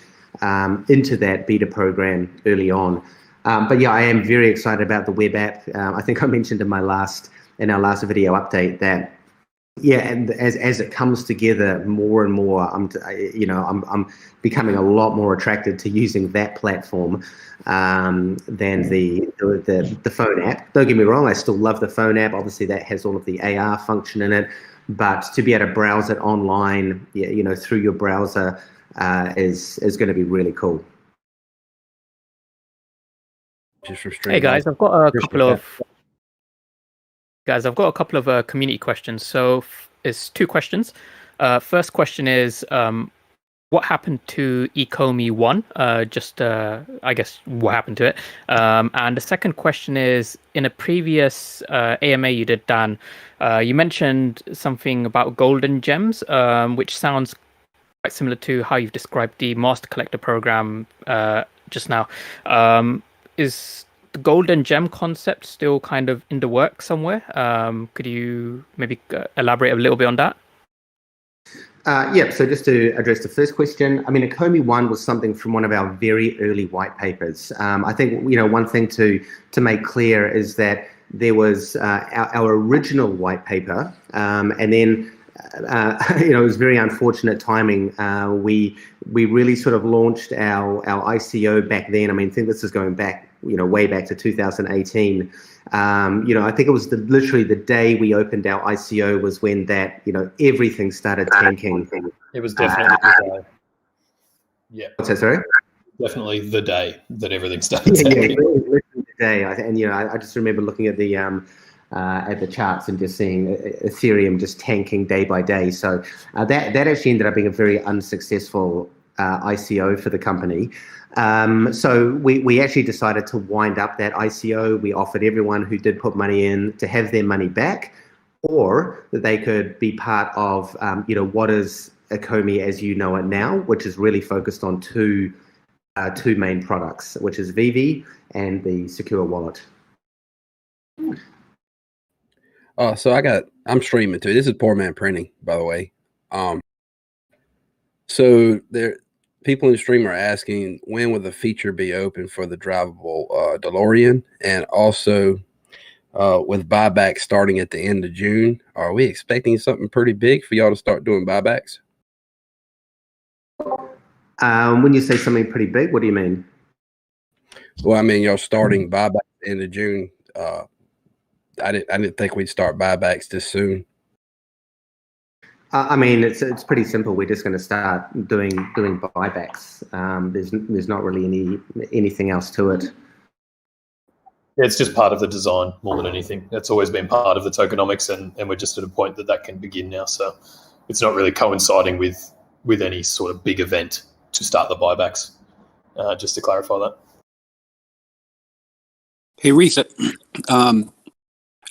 Speaker 9: into that beta program early on. But yeah, I am very excited about the web app. I think I mentioned in my last in our last video update that. Yeah, and as it comes together more and more, I'm becoming a lot more attracted to using that platform than the phone app. Don't get me wrong, I still love the phone app. Obviously, that has all of the AR function in it, but to be able to browse it online, through your browser, is going to be really cool.
Speaker 4: Hey guys, I've got a couple of community questions. So it's two questions. First question is, what happened to Ecomi 1? I guess what happened to it? And the second question is, in a previous AMA you did, Dan, you mentioned something about golden gems, which sounds quite similar to how you've described the Master Collector program just now. Is the golden gem concept still kind of in the works somewhere? Could you maybe elaborate a little bit on that?
Speaker 9: So just to address the first question, I mean, Ecomi 1 was something from one of our very early white papers. I think, one thing to make clear is that there was our original white paper, and then it was very unfortunate timing. We really sort of launched our ICO back then. I mean, I think this is going back, way back to 2018. I think it was literally the day we opened our ICO was when that, everything started tanking.
Speaker 1: It was definitely the day. Yeah.
Speaker 9: What's that, sorry?
Speaker 1: Definitely the day that everything started tanking.
Speaker 9: Yeah, literally the day. I just remember looking at the charts and just seeing Ethereum just tanking day by day. So that actually ended up being a very unsuccessful ICO for the company. So we actually decided to wind up that ICO. We offered everyone who did put money in to have their money back, or that they could be part of what is Ecomi as you know it now, which is really focused on two main products, which is Vivi and the secure wallet.
Speaker 12: So I'm streaming too. This is Poor Man Printing, by the way. So people in the stream are asking, when will the feature be open for the drivable DeLorean? And also, with buybacks starting at the end of June, are we expecting something pretty big for y'all to start doing buybacks?
Speaker 9: When you say something pretty big, what do you mean?
Speaker 12: Well, I mean, y'all starting buybacks at the end of June. I didn't think we'd start buybacks this soon.
Speaker 9: I mean, it's pretty simple. We're just going to start doing buybacks. There's not really anything else to it.
Speaker 1: It's just part of the design more than anything. It's always been part of the tokenomics, and we're just at a point that can begin now. So it's not really coinciding with any sort of big event to start the buybacks. Just to clarify that.
Speaker 13: Hey, Reese.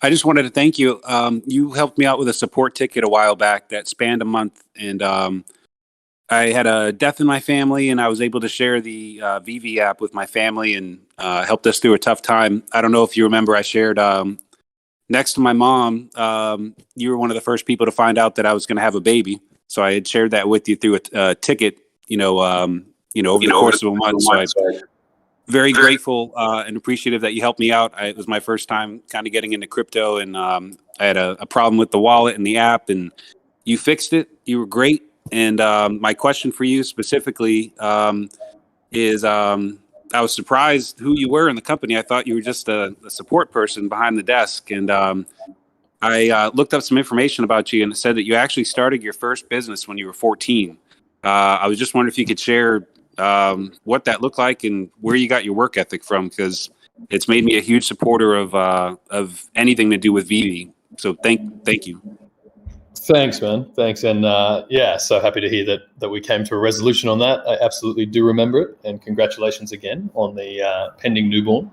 Speaker 13: I just wanted to thank you. You helped me out with a support ticket a while back that spanned a month, and I had a death in my family, and I was able to share the VV app with my family and helped us through a tough time. I don't know if you remember, I shared next to my mom. You were one of the first people to find out that I was going to have a baby, so I had shared that with you through a ticket. Over the course of a month. So I'm very grateful and appreciative that you helped me out. It was my first time kind of getting into crypto, and I had a problem with the wallet and the app, and you fixed it. You were great. And my question for you specifically is I was surprised who you were in the company. I thought you were just a support person behind the desk. And I looked up some information about you, and it said that you actually started your first business when you were 14. I was just wondering if you could share what that looked like and where you got your work ethic from, because it's made me a huge supporter of anything to do with VV. So thank you.
Speaker 1: Thanks, man. Thanks. And so happy to hear that we came to a resolution on that. I absolutely do remember it. And congratulations again on the pending newborn.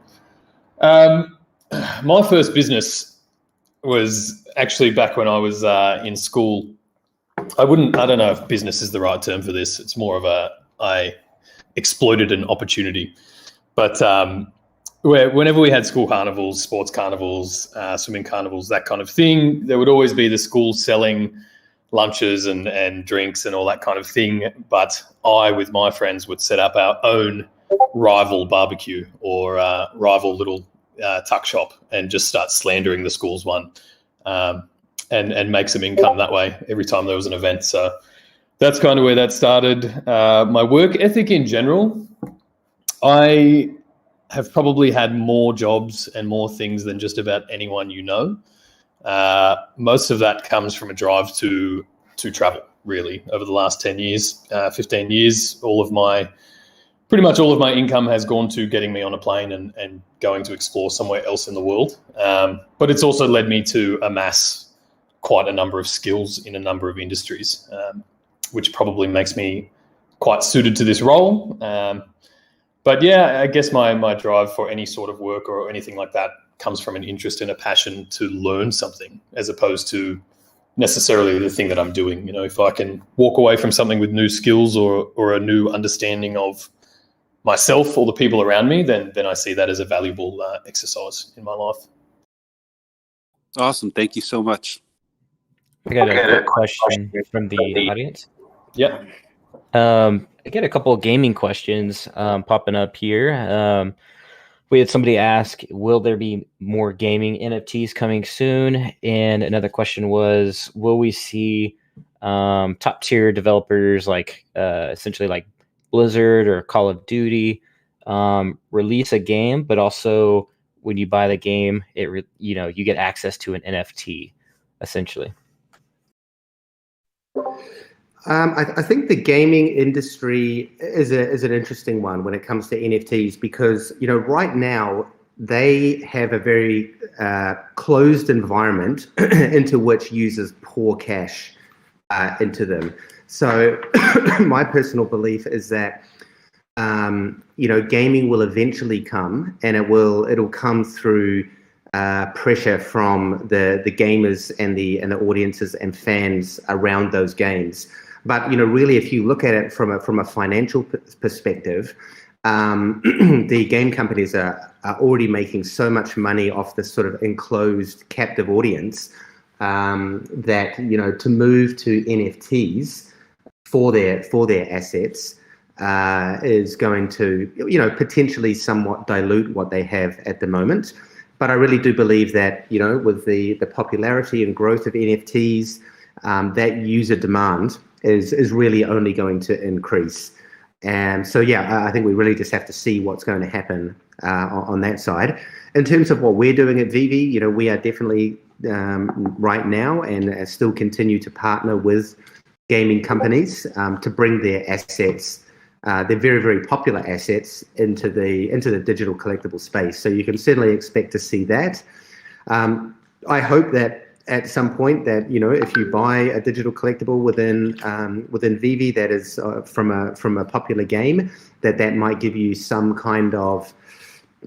Speaker 1: My first business was actually back when I was in school. I don't know if business is the right term for this. It's more of I exploited an opportunity. But whenever we had school carnivals, sports carnivals, swimming carnivals, that kind of thing, there would always be the school selling lunches and drinks and all that kind of thing. But I, with my friends, would set up our own rival barbecue or rival little tuck shop and just start slandering the school's one. and make some income that way every time there was an event. So that's kind of where that started. My work ethic in general, I have probably had more jobs and more things than just about anyone you know. Most of that comes from a drive to travel, really. Over the last 10 years, 15 years, pretty much all of my income has gone to getting me on a plane and going to explore somewhere else in the world. But it's also led me to amass quite a number of skills in a number of industries, which probably makes me quite suited to this role. But yeah, I guess my drive for any sort of work or anything like that comes from an interest and a passion to learn something, as opposed to necessarily the thing that I'm doing. You know, if I can walk away from something with new skills or a new understanding of myself or the people around me, then I see that as a valuable exercise in my life.
Speaker 13: Awesome. Thank you so much.
Speaker 2: I got a quick question from the audience.
Speaker 1: Yeah.
Speaker 2: I get a couple of gaming questions popping up here. We had somebody ask, will there be more gaming NFTs coming soon? And another question was, will we see top tier developers like essentially like Blizzard or Call of Duty release a game, but also when you buy the game, you get access to an NFT, essentially?
Speaker 9: I think the gaming industry is an interesting one when it comes to NFTs, because right now they have a very closed environment into which users pour cash into them. So my personal belief is that gaming will eventually come, and it'll come through pressure from the gamers and the audiences and fans around those games. But really, if you look at it from a financial perspective, the game companies are already making so much money off this sort of enclosed captive audience that to move to NFTs for their assets is going to potentially somewhat dilute what they have at the moment. But I really do believe that with the popularity and growth of NFTs, that user demand is really only going to increase. And so, yeah, I think we really just have to see what's going to happen on that side. In terms of what we're doing at Vivi, we are definitely right now and still continue to partner with gaming companies to bring their assets, their very, very popular assets, into the digital collectible space. So you can certainly expect to see that. I hope that at some point that if you buy a digital collectible within Vivi that is from a popular game, that might give you some kind of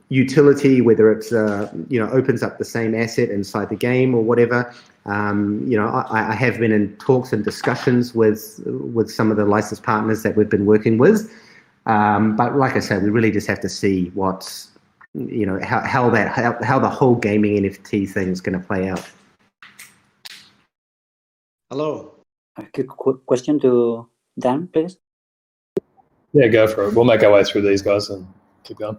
Speaker 9: utility, whether it's opens up the same asset inside the game or whatever. I have been in talks and discussions with some of the licensed partners that we've been working with, but like I said, we really just have to see what's how the whole gaming NFT thing is going to play out.
Speaker 14: Hello. A quick question to Dan, please.
Speaker 1: Yeah, go for it. We'll make our way through these guys and keep going.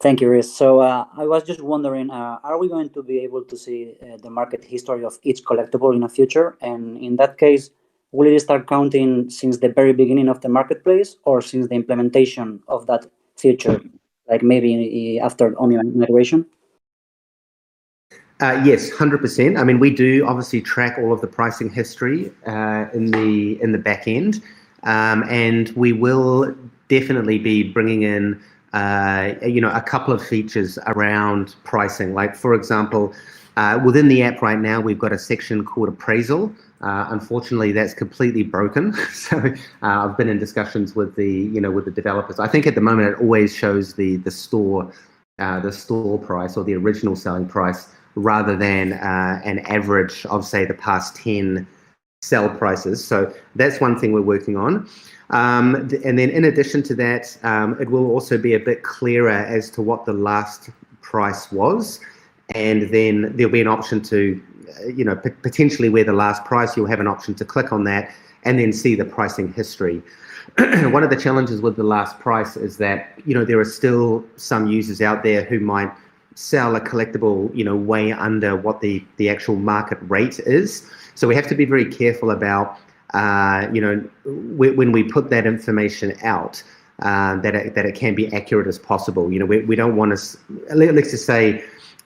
Speaker 14: Thank you, Rhys. So I was just wondering, are we going to be able to see the market history of each collectible in the future? And in that case, will it start counting since the very beginning of the marketplace or since the implementation of that feature, like maybe after Omni migration?
Speaker 9: Yes, 100%. I mean, we do obviously track all of the pricing history in the back end, and we will definitely be bringing in a couple of features around pricing. Like, for example, within the app right now, we've got a section called appraisal. Unfortunately, that's completely broken. So I've been in discussions with the developers. I think at the moment it always shows the store price or the original selling price, rather than an average of, say, the past 10 sell prices. So that's one thing we're working on. And then in addition to that, it will also be a bit clearer as to what the last price was. And then there'll be an option to, potentially where the last price, you'll have an option to click on that and then see the pricing history. One of the challenges with the last price is that, there are still some users out there who might sell a collectible, way under what the actual market rate is. So we have to be very careful about, when we put that information out, that it can be accurate as possible. We don't want to, let's just say,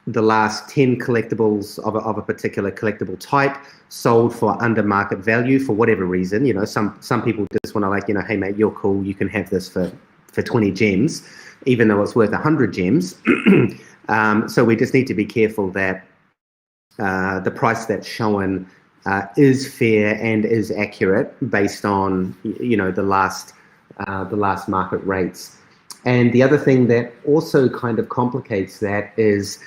Speaker 9: the last 10 collectibles of a particular collectible type sold for under market value for whatever reason. Some people just want to hey mate, you're cool, you can have this for 20 gems, even though it's worth 100 gems. So we just need to be careful that the price that's shown is fair and is accurate based on the last market rates. And the other thing that also kind of complicates that is,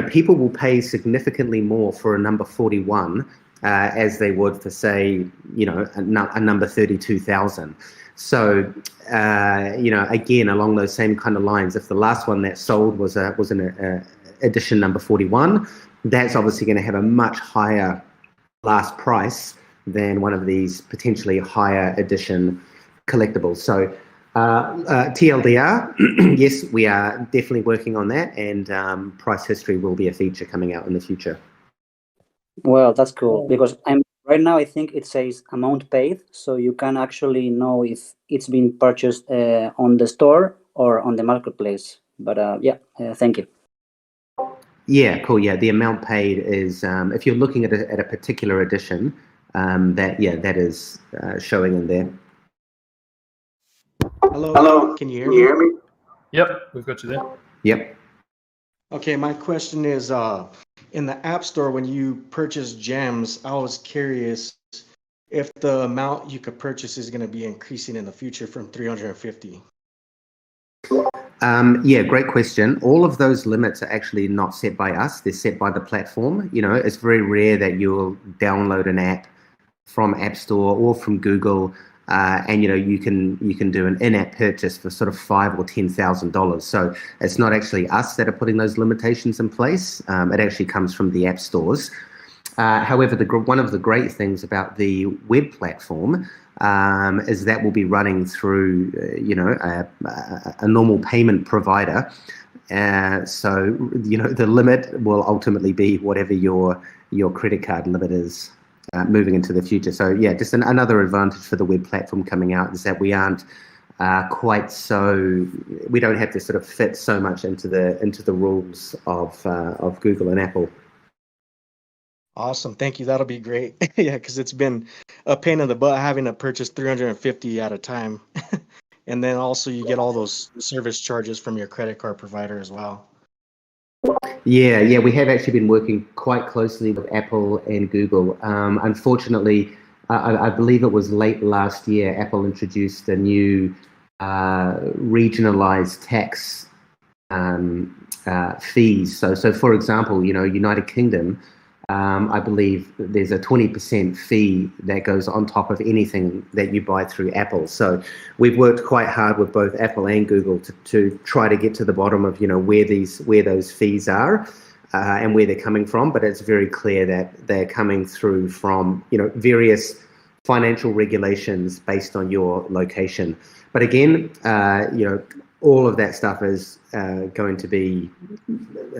Speaker 9: people will pay significantly more for a number 41 as they would for, say, a number 32,000. So, again, along those same kind of lines, if the last one that sold was an edition number 41, that's obviously going to have a much higher last price than one of these potentially higher edition collectibles. So, TLDR, yes, we are definitely working on that, and price history will be a feature coming out in the future.
Speaker 14: Well, that's cool, because right now I think it says amount paid, so you can actually know if it's been purchased on the store or on the marketplace. But thank you.
Speaker 9: Yeah, cool. Yeah, the amount paid is, if you're looking at a particular edition, that is showing in there.
Speaker 15: Hello. Can you hear me?
Speaker 1: Yep, we've got you there.
Speaker 9: Yep.
Speaker 15: Okay, my question is, in the App Store, when you purchase gems, I was curious if the amount you could purchase is going to be increasing in the future from 350.
Speaker 9: Yeah, great question. All of those limits are actually not set by us. They're set by the platform. It's very rare that you'll download an app from App Store or from Google, and you can do an in-app purchase for sort of $5,000 or $10,000. So it's not actually us that are putting those limitations in place. It actually comes from the app stores. However, one of the great things about the web platform is that we'll be running through, a normal payment provider. So the limit will ultimately be whatever your credit card limit is. Moving into the future. So yeah, just another advantage for the web platform coming out is that we aren't we don't have to sort of fit so much into the rules of Google and Apple.
Speaker 15: Awesome, thank you. That'll be great. Yeah, because it's been a pain in the butt having to purchase 350 at a time, and then also you get all those service charges from your credit card provider as well.
Speaker 9: Yeah, we have actually been working quite closely with Apple and Google. Unfortunately, I believe it was late last year, Apple introduced a new regionalized tax fees. So for example, United Kingdom, I believe there's a 20% fee that goes on top of anything that you buy through Apple. So we've worked quite hard with both Apple and Google to try to get to the bottom of where those fees are and where they're coming from. But it's very clear that they're coming through from various financial regulations based on your location. But again, all of that stuff is going to be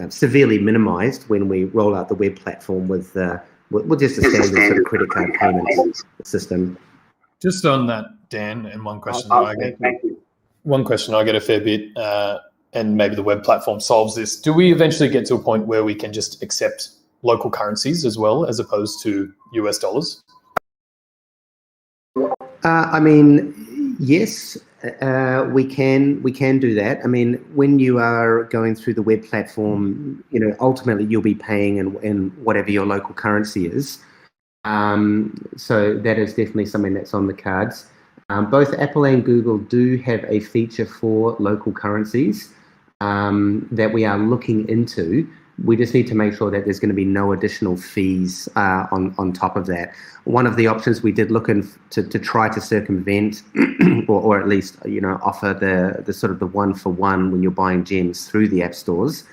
Speaker 9: severely minimized when we roll out the web platform with just a standard sort of credit card payment system.
Speaker 1: Just on that, Dan, and one question
Speaker 15: Thank you.
Speaker 1: One question I get a fair bit, and maybe the web platform solves this. Do we eventually get to a point where we can just accept local currencies as well, as opposed to US dollars?
Speaker 9: I mean, yes, we can do that. I mean, when you are going through the web platform, ultimately you'll be paying in whatever your local currency is. So that is definitely something that's on the cards. Both Apple and Google do have a feature for local currencies that we are looking into. We just need to make sure that there's going to be no additional fees on top of that. One of the options we did look to try to circumvent, or at least offer the sort of the one-for-one when you're buying gems through the app stores,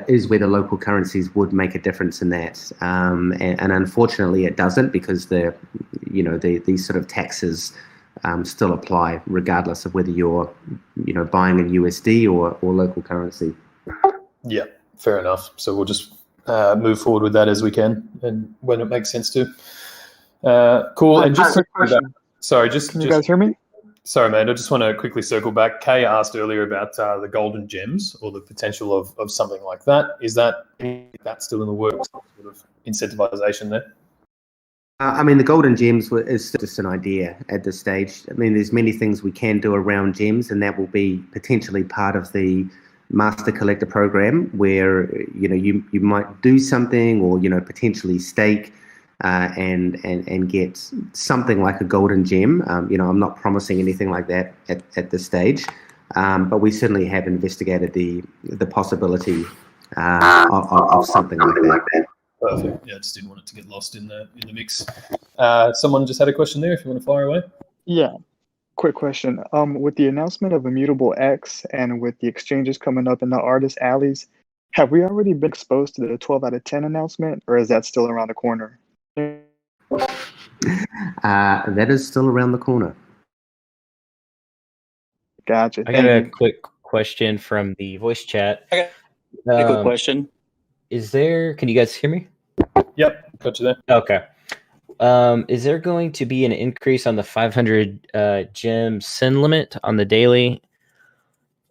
Speaker 9: is where the local currencies would make a difference in that. And unfortunately, it doesn't, because these sort of taxes still apply regardless of whether you're buying in USD or local currency.
Speaker 1: Yeah, fair enough. So we'll just move forward with that as we can, and when it makes sense to. Cool. And just
Speaker 16: quick question.
Speaker 1: sorry,
Speaker 16: Can you guys hear me?
Speaker 1: Sorry, man. I just want to quickly circle back. Kay asked earlier about the golden gems or the potential of something like that. Is that still in the works? Sort of incentivization there.
Speaker 9: I mean, the golden gems is just an idea at this stage. I mean, there's many things we can do around gems, and that will be potentially part of the master collector program, where you might do something, or potentially stake and get something like a golden gem. I'm not promising anything like that at this stage, but we certainly have investigated the possibility of something like that.
Speaker 1: Perfect. Yeah, I just didn't want it to get lost in the mix. Someone just had a question there. If you want to fire away.
Speaker 16: Yeah. Quick question. With the announcement of Immutable X and with the exchanges coming up in the artist alleys, have we already been exposed to the 12 out of 10 announcement, or is that still around the corner?
Speaker 9: That is still around the corner.
Speaker 16: Gotcha.
Speaker 2: I got a quick question from the voice chat.
Speaker 17: I got a quick question.
Speaker 2: Can you guys hear me?
Speaker 1: Yep, got you there.
Speaker 2: Okay. Is there going to be an increase on the 500 gem send limit on the daily?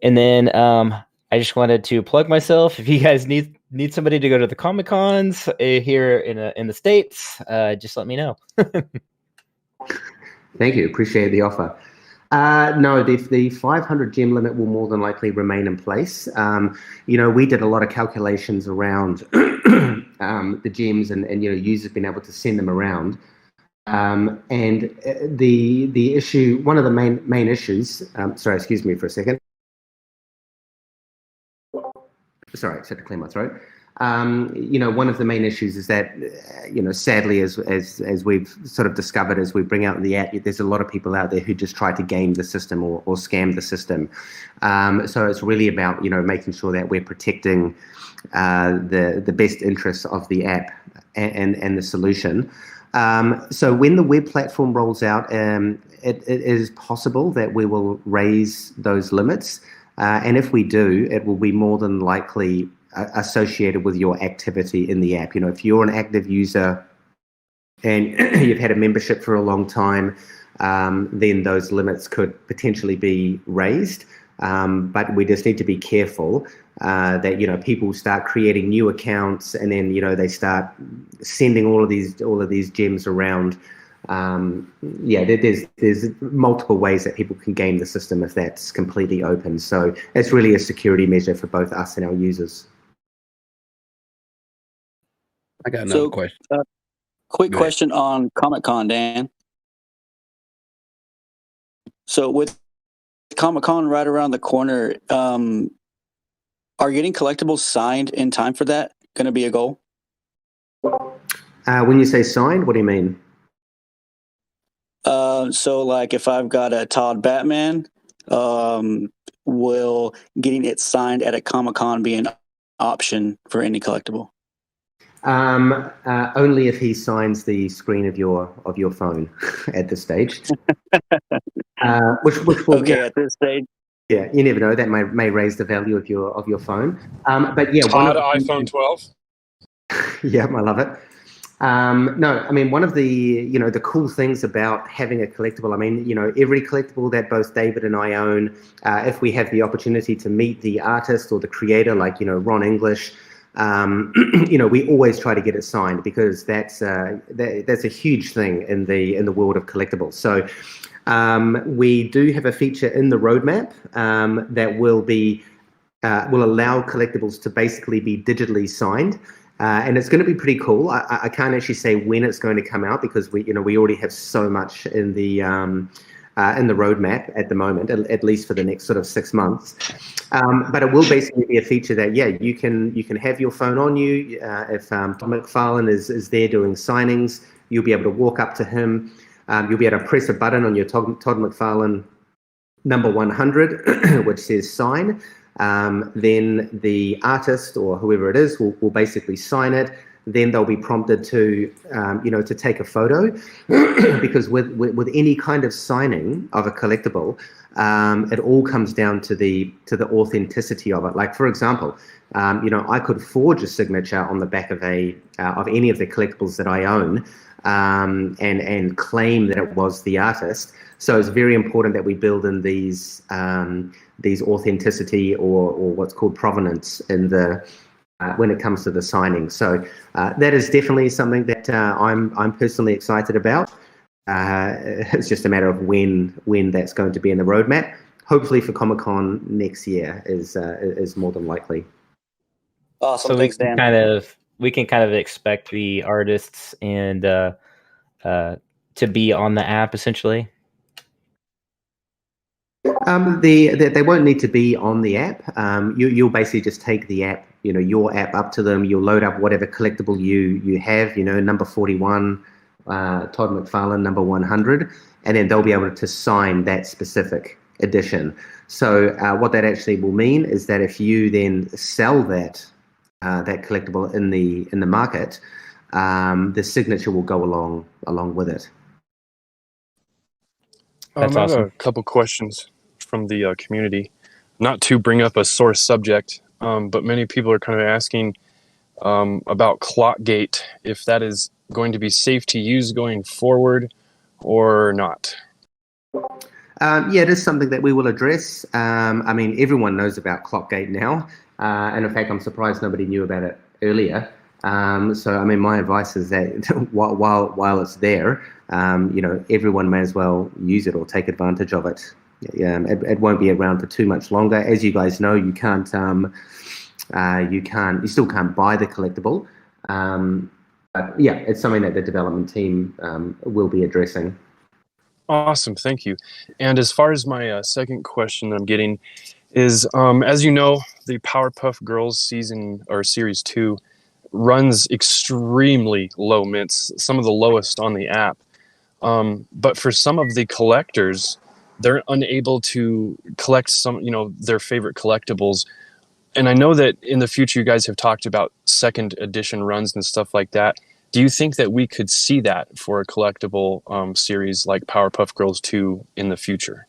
Speaker 2: And then I just wanted to plug myself. If you guys need somebody to go to the Comic-Cons here in the States, just let me know.
Speaker 9: Thank you. Appreciate the offer. No, the 500 gem limit will more than likely remain in place. We did a lot of calculations around the gems and users being able to send them around. And the issue, one of the main issues, sorry, excuse me for a second. Sorry, I just had to clear my throat. One of the main issues is that, sadly, as we've sort of discovered as we bring out the app, there's a lot of people out there who just try to game the system or scam the system. So it's really about, making sure that we're protecting the best interests of the app and the solution. So when the web platform rolls out, it is possible that we will raise those limits. And if we do, it will be more than likely associated with your activity in the app. If you're an active user and you've had a membership for a long time, then those limits could potentially be raised. But we just need to be careful that people start creating new accounts and then they start sending all of these gems around. There's multiple ways that people can game the system if that's completely open. So it's really a security measure for both us and our users.
Speaker 12: I got another question.
Speaker 17: Quick question on Comic-Con, Dan. So with Comic-Con right around the corner, are getting collectibles signed in time for that going to be a goal?
Speaker 9: When you say signed, what do you mean?
Speaker 17: So like if I've got a Todd Batman, will getting it signed at a Comic-Con be an option for any collectible?
Speaker 9: Only if he signs the screen of your phone at this stage. Which will,
Speaker 17: okay, at this stage.
Speaker 9: Yeah, you never know. That may raise the value of your phone. But yeah,
Speaker 5: Todd iPhone 12.
Speaker 9: Yeah, I love it. No, I mean, one of the the cool things about having a collectible, I mean, every collectible that both David and I own, if we have the opportunity to meet the artist or the creator, like Ron English, we always try to get it signed, because that's a huge thing in the world of collectibles. So we do have a feature in the roadmap that will allow collectibles to basically be digitally signed. And it's going to be pretty cool. I can't actually say when it's going to come out, because we already have so much in the roadmap at the moment, at least for the next sort of 6 months. But it will basically be a feature that you can have your phone on you. If Todd McFarlane is there doing signings, you'll be able to walk up to him. You'll be able to press a button on your Todd McFarlane number 100, which says sign. Then the artist or whoever it is will basically sign it. then they'll be prompted to, to take a photo, because with any kind of signing of a collectible, it all comes down to the authenticity of it. Like, for example, I could forge a signature on the back of any of the collectibles that I own, and claim that it was the artist. So it's very important that we build in these authenticity or what's called provenance in the when it comes to the signing. So that is definitely something that I'm personally excited about. It's just a matter of when that's going to be in the roadmap. Hopefully for Comic-Con next year is more than likely.
Speaker 17: Awesome,
Speaker 2: So
Speaker 17: thanks, Dan.
Speaker 2: we can kind of expect the artists and to be on the app essentially.
Speaker 9: They won't need to be on the app. You'll basically just take the app, your app up to them. You'll load up whatever collectible you have, number 41, Todd McFarlane, number 100, and then they'll be able to sign that specific edition. So what that actually will mean is that if you then sell that collectible in the market, the signature will go along with it.
Speaker 2: That's
Speaker 5: I
Speaker 2: awesome.
Speaker 5: have a couple questions from the community. Not to bring up a sore subject, but many people are kind of asking about Clockgate, if that is going to be safe to use going forward or not.
Speaker 9: Yeah, it is something that we will address. I mean, everyone knows about Clockgate now, and in fact, I'm surprised nobody knew about it earlier. So, I mean, my advice is that while it's there, everyone may as well use it or take advantage of it. It won't be around for too much longer. As you guys know, you still can't buy the collectible. But yeah, it's something that the development team will be addressing.
Speaker 5: Awesome, thank you. And as far as my second question I'm getting is, as you know, the Powerpuff Girls season or series 2 runs extremely low mints, some of the lowest on the app. But for some of the collectors, they're unable to collect their favorite collectibles. And I know that in the future you guys have talked about second edition runs and stuff like that. Do you think that we could see that for a collectible series like Powerpuff Girls 2 in the future?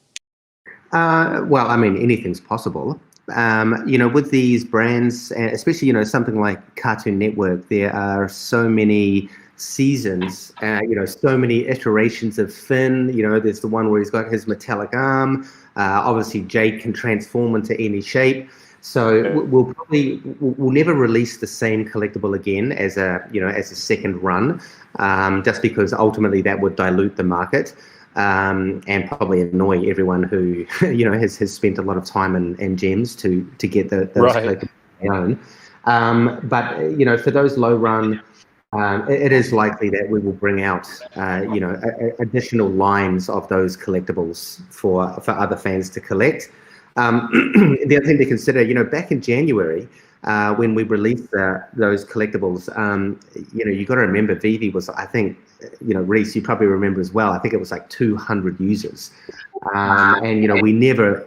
Speaker 9: Well, I mean, anything's possible. With these brands, especially, something like Cartoon Network, there are so many seasons, so many iterations of Finn. There's the one where he's got his metallic arm. Obviously, Jake can transform into any shape. So we'll never release the same collectible again as a second run, just because ultimately that would dilute the market. And probably annoy everyone who has spent a lot of time and gems to get those collectibles they own. But for those low run, it is likely that we will bring out additional lines of those collectibles for other fans to collect. The other thing to consider, back in January, when we released those collectibles, you got to remember Vivi was, I think, Reese, you probably remember as well, I think it was like 200 users. And, we never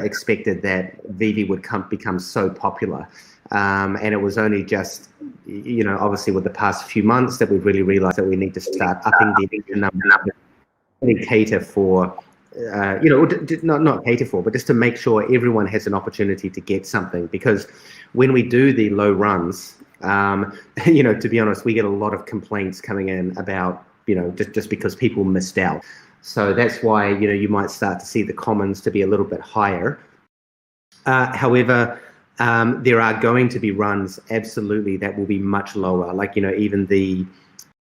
Speaker 9: expected that Vivi would become so popular. And it was only just, obviously with the past few months that we've really realized that we need to start upping the number to cater for, not cater for, but just to make sure everyone has an opportunity to get something. Because when we do the low runs, to be honest, we get a lot of complaints coming in about, just because people missed out. So that's why, you might start to see the commons to be a little bit higher. However, there are going to be runs, absolutely, that will be much lower. Like, even the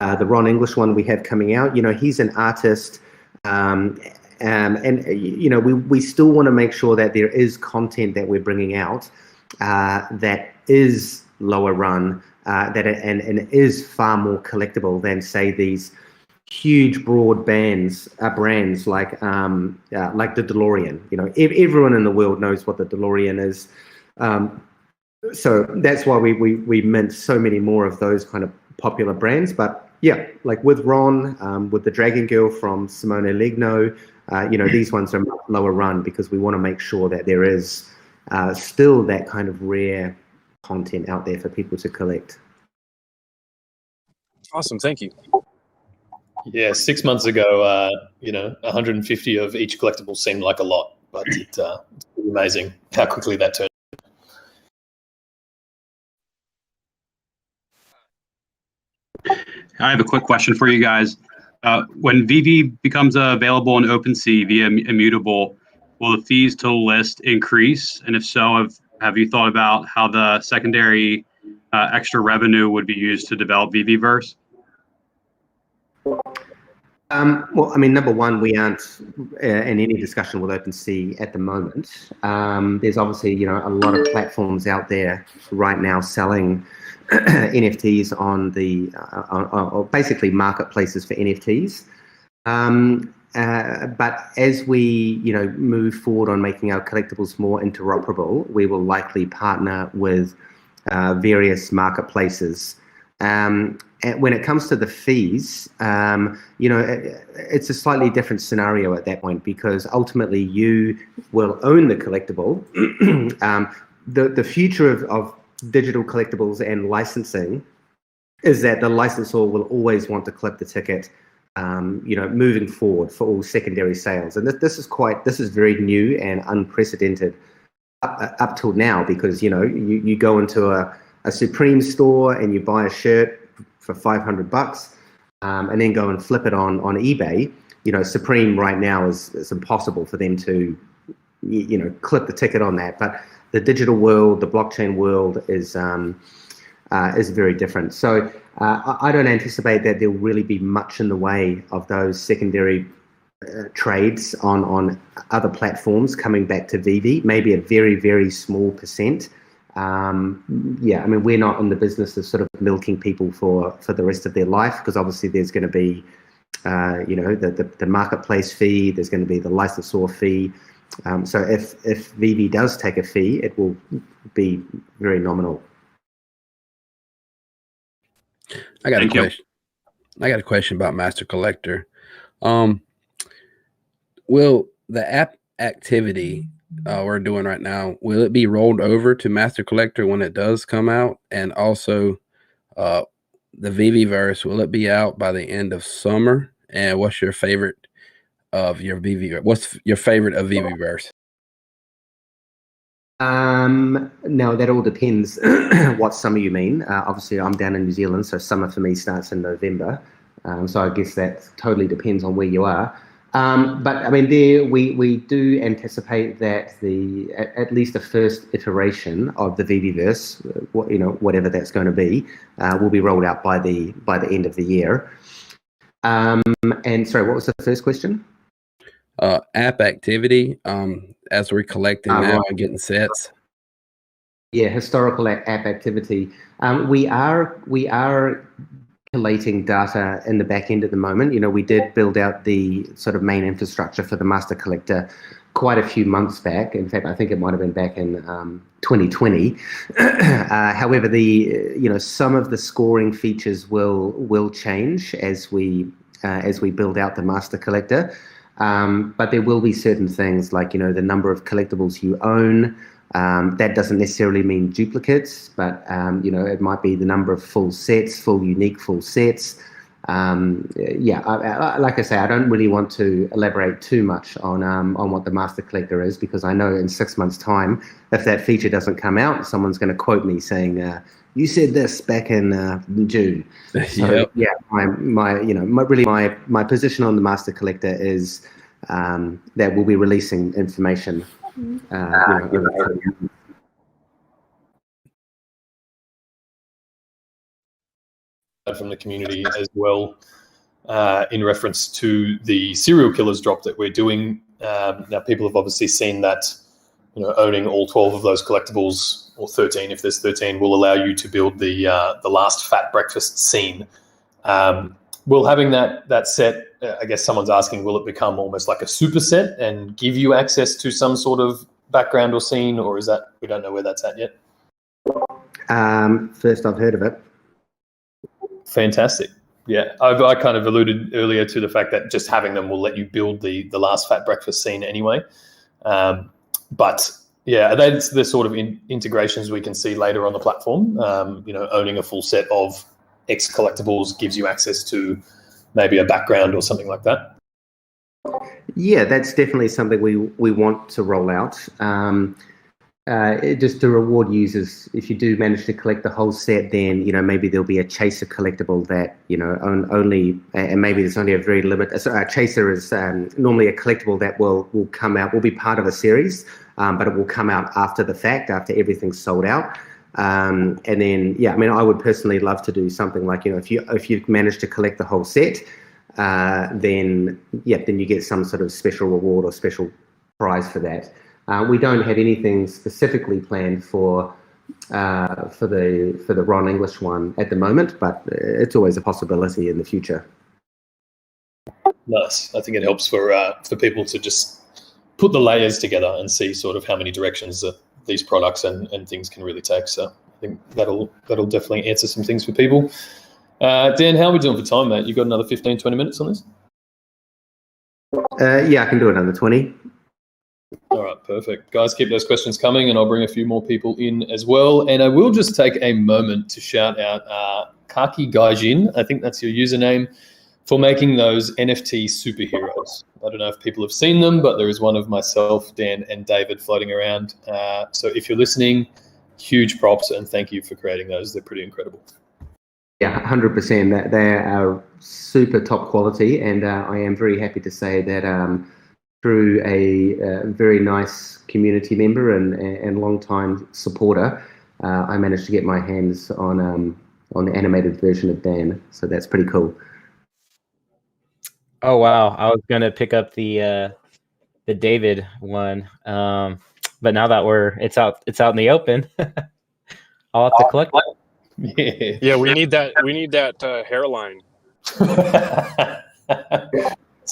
Speaker 9: Ron English one we have coming out, he's an artist. And we still want to make sure that there is content that we're bringing out that is lower run, and is far more collectible than, say, these huge broad brands like the DeLorean. Everyone in the world knows what the DeLorean is. So that's why we mint so many more of those kind of popular brands. But yeah, like with Ron, with the Dragon Girl from Simone Legno, these ones are much lower run because we want to make sure that there is still that kind of rare content out there for people to collect.
Speaker 5: Awesome, thank you.
Speaker 1: Yeah, 6 months ago, 150 of each collectible seemed like a lot, but it's amazing how quickly that turned.
Speaker 18: I have a quick question for you guys. When VV becomes available in OpenSea via Immutable, will the fees to list increase? And if so, have you thought about how the secondary extra revenue would be used to develop VVverse?
Speaker 9: Well, I mean, number one, we aren't in any discussion with OpenSea at the moment. There's obviously, a lot of platforms out there right now selling NFTs on the or basically marketplaces for NFTs. But as we, move forward on making our collectibles more interoperable, we will likely partner with various marketplaces. When it comes to the fees, it's a slightly different scenario at that point, because ultimately you will own the collectible. The future of digital collectibles and licensing is that the licensor will always want to clip the ticket, moving forward for all secondary sales. And this is very new and unprecedented up till now, because you go into a Supreme store and you buy a shirt for $500, and then go and flip it on eBay. Supreme right now is impossible for them to clip the ticket on that. But the digital world, the blockchain world is very different. So I don't anticipate that there will really be much in the way of those secondary trades on other platforms coming back to VV. Maybe a very, very small percent. We're not in the business of sort of milking people for the rest of their life, because obviously there's going to be, the marketplace fee, there's going to be the licensor fee. So if VV does take a fee, it will be very nominal.
Speaker 12: I got a question. I got a question about Master Collector. Will the app activity we're doing right now, will it be rolled over to Master Collector when it does come out? And also the VVverse, will it be out by the end of summer? And what's your favorite of your VV? What's your favorite of VVverse?
Speaker 9: No, that all depends what summer you mean. Obviously, I'm down in New Zealand, so summer for me starts in November. So I guess that totally depends on where you are. But I mean, we do anticipate that at least the first iteration of the VVverse, whatever that's going to be, will be rolled out by the end of the year. And sorry, what was the first question?
Speaker 12: App activity, as we're collecting now
Speaker 9: right.
Speaker 12: and getting sets.
Speaker 9: Yeah, historical app activity. We are collating data in the back end at the moment. We did build out the sort of main infrastructure for the Master Collector quite a few months back. In fact, I think it might have been back in 2020. However, some of the scoring features will change as we build out the Master Collector. But there will be certain things like, the number of collectibles you own. That doesn't necessarily mean duplicates, but, it might be the number of full unique full sets. Like I say, I don't really want to elaborate too much on what the Master Collector is, because I know in 6 months' time, if that feature doesn't come out, someone's going to quote me saying, you said this back in June. So,
Speaker 12: Yep.
Speaker 9: my position on the Master Collector is that we'll be releasing information.
Speaker 1: From the community as well, in reference to the serial killers drop that we're doing. Now, people have obviously seen that, owning all 12 of those collectibles, or 13 if there's 13, will allow you to build the last fat breakfast scene. Will having that set, I guess someone's asking, will it become almost like a superset and give you access to some sort of background or scene, or is that, we don't know where that's at yet?
Speaker 9: First I've heard of it.
Speaker 1: Fantastic. Yeah, I kind of alluded earlier to the fact that just having them will let you build the last fat breakfast scene anyway. But yeah, that's the sort of integrations we can see later on the platform. Owning a full set of X collectibles gives you access to maybe a background or something like that?
Speaker 9: Yeah, that's definitely something we want to roll out. Just to reward users, if you do manage to collect the whole set, then maybe there'll be a chaser collectible that only, and maybe there's only a very limited. So a chaser is normally a collectible that will come out, will be part of a series, but it will come out after the fact, after everything's sold out. And then, yeah, I mean, I would personally love to do something like, if you've managed to collect the whole set, then you get some sort of special reward or special prize for that. We don't have anything specifically planned for the Ron English one at the moment, but it's always a possibility in the future.
Speaker 1: Nice. I think it helps for people to just put the layers together and see sort of how many directions that these products and things can really take. So I think that'll definitely answer some things for people. Dan, how are we doing for time, mate? You got another 15, 20 minutes on this?
Speaker 9: Yeah, I can do another 20.
Speaker 1: All right, perfect. Guys, keep those questions coming, and I'll bring a few more people in as well. And I will just take a moment to shout out Kaki Gaijin, I think that's your username, for making those NFT superheroes. I don't know if people have seen them, but there is one of myself, Dan, and David floating around. So if you're listening, huge props, and thank you for creating those. They're pretty incredible.
Speaker 9: Yeah, 100%. They are super top quality, and I am very happy to say that through a very nice community member and long-time supporter, I managed to get my hands on the animated version of Dan. So that's pretty cool.
Speaker 2: Oh wow! I was gonna pick up the David one, but now that it's out in the open, I'll have to collect it.
Speaker 5: Yeah, we need that hairline.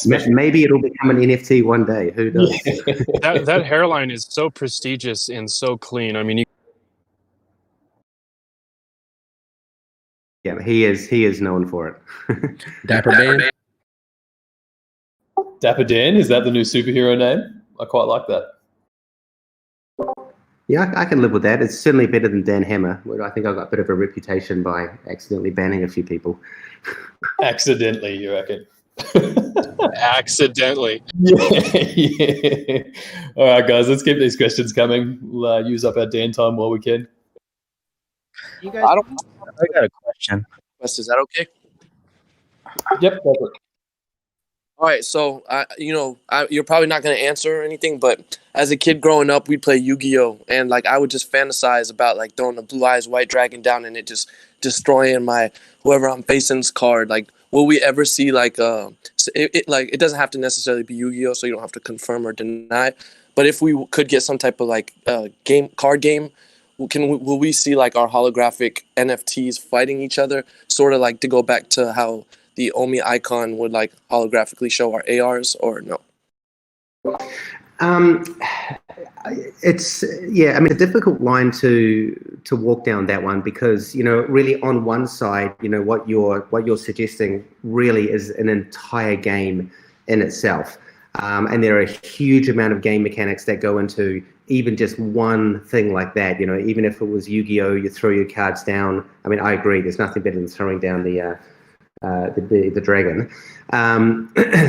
Speaker 9: Maybe it'll become an NFT one day. Who knows?
Speaker 5: That hairline is so prestigious and so clean. I mean,
Speaker 9: yeah, he is known for it.
Speaker 12: Dapper Dan.
Speaker 1: Dapper Dan, is that the new superhero name? I quite like that.
Speaker 9: Yeah, I can live with that. It's certainly better than Dan Hammer, where I think I got a bit of a reputation by accidentally banning a few people.
Speaker 1: Accidentally, you reckon?
Speaker 5: Accidentally.
Speaker 1: Yeah. All right, guys, let's keep these questions coming. We'll use up our Dan time while we can.
Speaker 19: You guys, I got a question.
Speaker 20: Is that okay?
Speaker 1: Yep. Perfect.
Speaker 20: All right, so you're probably not going to answer or anything, but as a kid growing up, we'd play Yu-Gi-Oh, and I would just fantasize about throwing a Blue Eyes White Dragon down and it just destroying my whoever I'm facing's card. Will we ever see it doesn't have to necessarily be Yu-Gi-Oh, so you don't have to confirm or deny, but if we could get some type of card game, will we see our holographic NFTs fighting each other, sort of to go back to how the Omi icon would holographically show our ARs, or no?
Speaker 9: It's a difficult line to walk down that one, because really on one side, what you're suggesting really is an entire game in itself, and there are a huge amount of game mechanics that go into even just one thing like that. Even if it was Yu-Gi-Oh, you throw your cards down. I mean, I agree. There's nothing better than throwing down the dragon.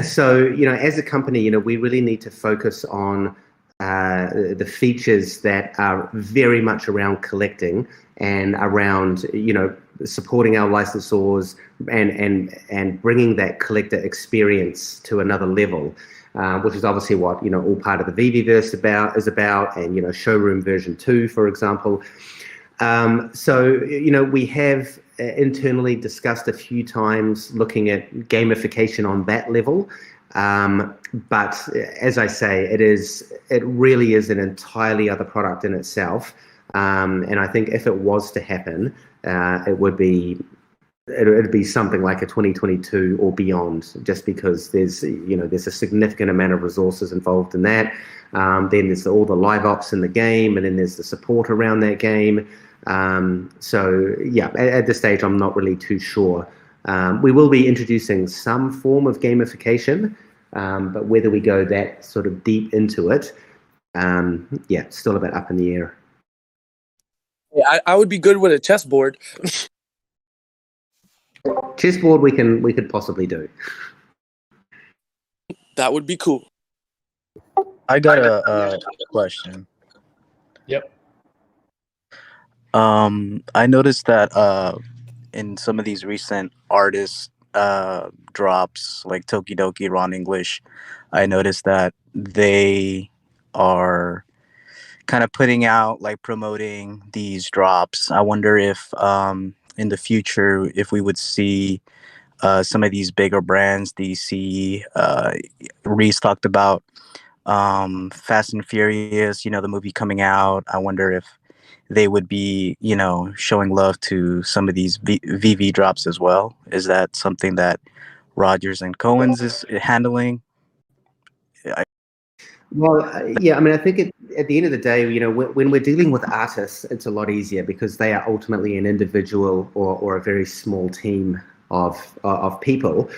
Speaker 9: So as a company, we really need to focus on the features that are very much around collecting and around supporting our licensors and bringing that collector experience to another level, which is obviously what all part of the VVverse is about, and Showroom version 2, for example. So we have internally discussed a few times looking at gamification on that level, but as I say, it really is an entirely other product in itself, and I think if it was to happen, it'd be something like a 2022 or beyond, just because there's a significant amount of resources involved in that. Then there's all the live ops in the game, and then there's the support around that game. So yeah, at this stage, I'm not really too sure. We will be introducing some form of gamification, but whether we go that sort of deep into it, still a bit up in the air.
Speaker 20: Yeah, I would be good with a chessboard.
Speaker 9: chessboard we could possibly do.
Speaker 20: That would be cool.
Speaker 21: I got a question.
Speaker 1: Yep.
Speaker 21: I noticed that in some of these recent artist drops, like Tokidoki, Ron English, I noticed that they are kind of putting out, like, promoting these drops. I wonder if in the future, if we would see some of these bigger brands, DC, Reese talked about Fast and Furious, the movie coming out. I wonder if they would be, showing love to some of these VV drops as well. Is that something that Rogers and Cohen's is handling?
Speaker 9: Well, yeah, I mean, I think at the end of the day, when we're dealing with artists, it's a lot easier because they are ultimately an individual or a very small team of people.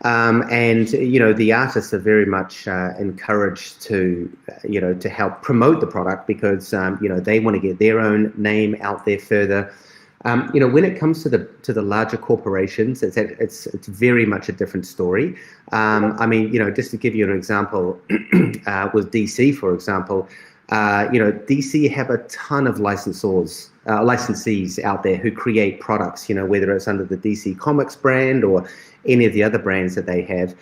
Speaker 9: And the artists are very much encouraged to help promote the product because they want to get their own name out there further. When it comes to the larger corporations, it's very much a different story. I mean, just to give you an example, with DC, for example, DC have a ton of licensees out there who create products, whether it's under the DC Comics brand or any of the other brands that they have.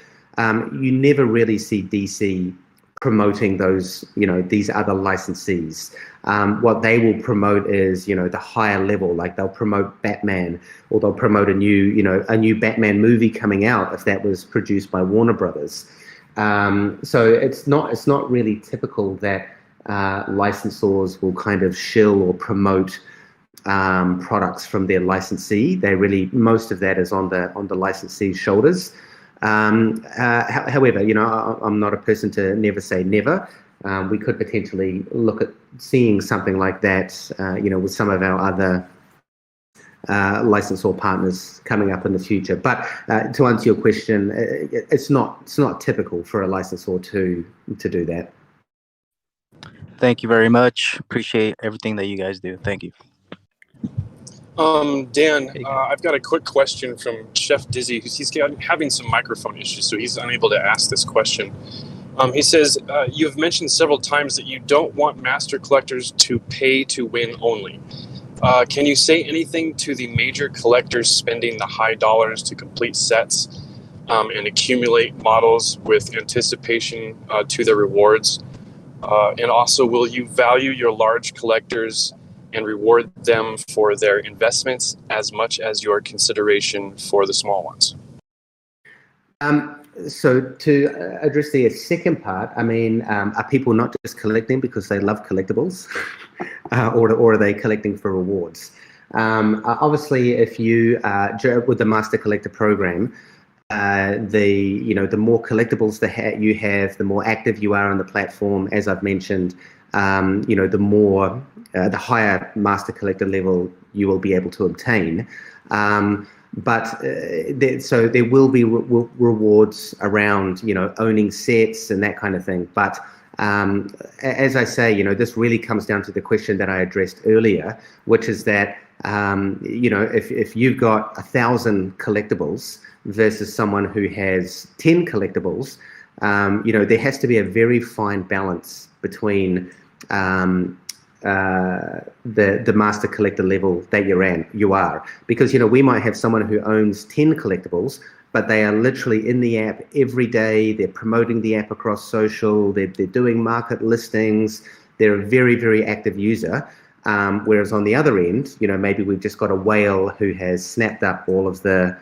Speaker 9: You never really see DC promoting those, these other licensees. What they will promote is, the higher level, like they'll promote Batman, or they'll promote a new Batman movie coming out if that was produced by Warner Brothers. So it's not really typical that licensors will kind of shill or promote products from their licensee. Most of that is on the licensee's shoulders. However, I'm not a person to never say never. We could potentially look at seeing something like that, with some of our other licensor partners coming up in the future. But to answer your question, it's not typical for a licensor to do that.
Speaker 21: Thank you very much. Appreciate everything that you guys do. Thank you.
Speaker 5: Dan, I've got a quick question from Chef Dizzy, because he's having some microphone issues, so he's unable to ask this question. He says, you've mentioned several times that you don't want master collectors to pay to win only. Can you say anything to the major collectors spending the high dollars to complete sets and accumulate models with anticipation to their rewards? And also, will you value your large collectors and reward them for their investments as much as your consideration for the small ones?
Speaker 9: So to address the second part, I mean, are people not just collecting because they love collectibles, or are they collecting for rewards? Obviously, if you with the Master Collector program, the more collectibles you have, the more active you are on the platform. As I've mentioned, the higher Master Collector level you will be able to obtain. But there will be rewards around, owning sets and that kind of thing. But as I say, this really comes down to the question that I addressed earlier, which is that, if you've got 1,000 collectibles versus someone who has 10 collectibles, there has to be a very fine balance between the master collector level that you are, because we might have someone who owns 10 collectibles, but they are literally in the app every day. They're promoting the app across social. They're doing market listings. They're a very, very active user. Whereas on the other end, maybe we've just got a whale who has snapped up all of the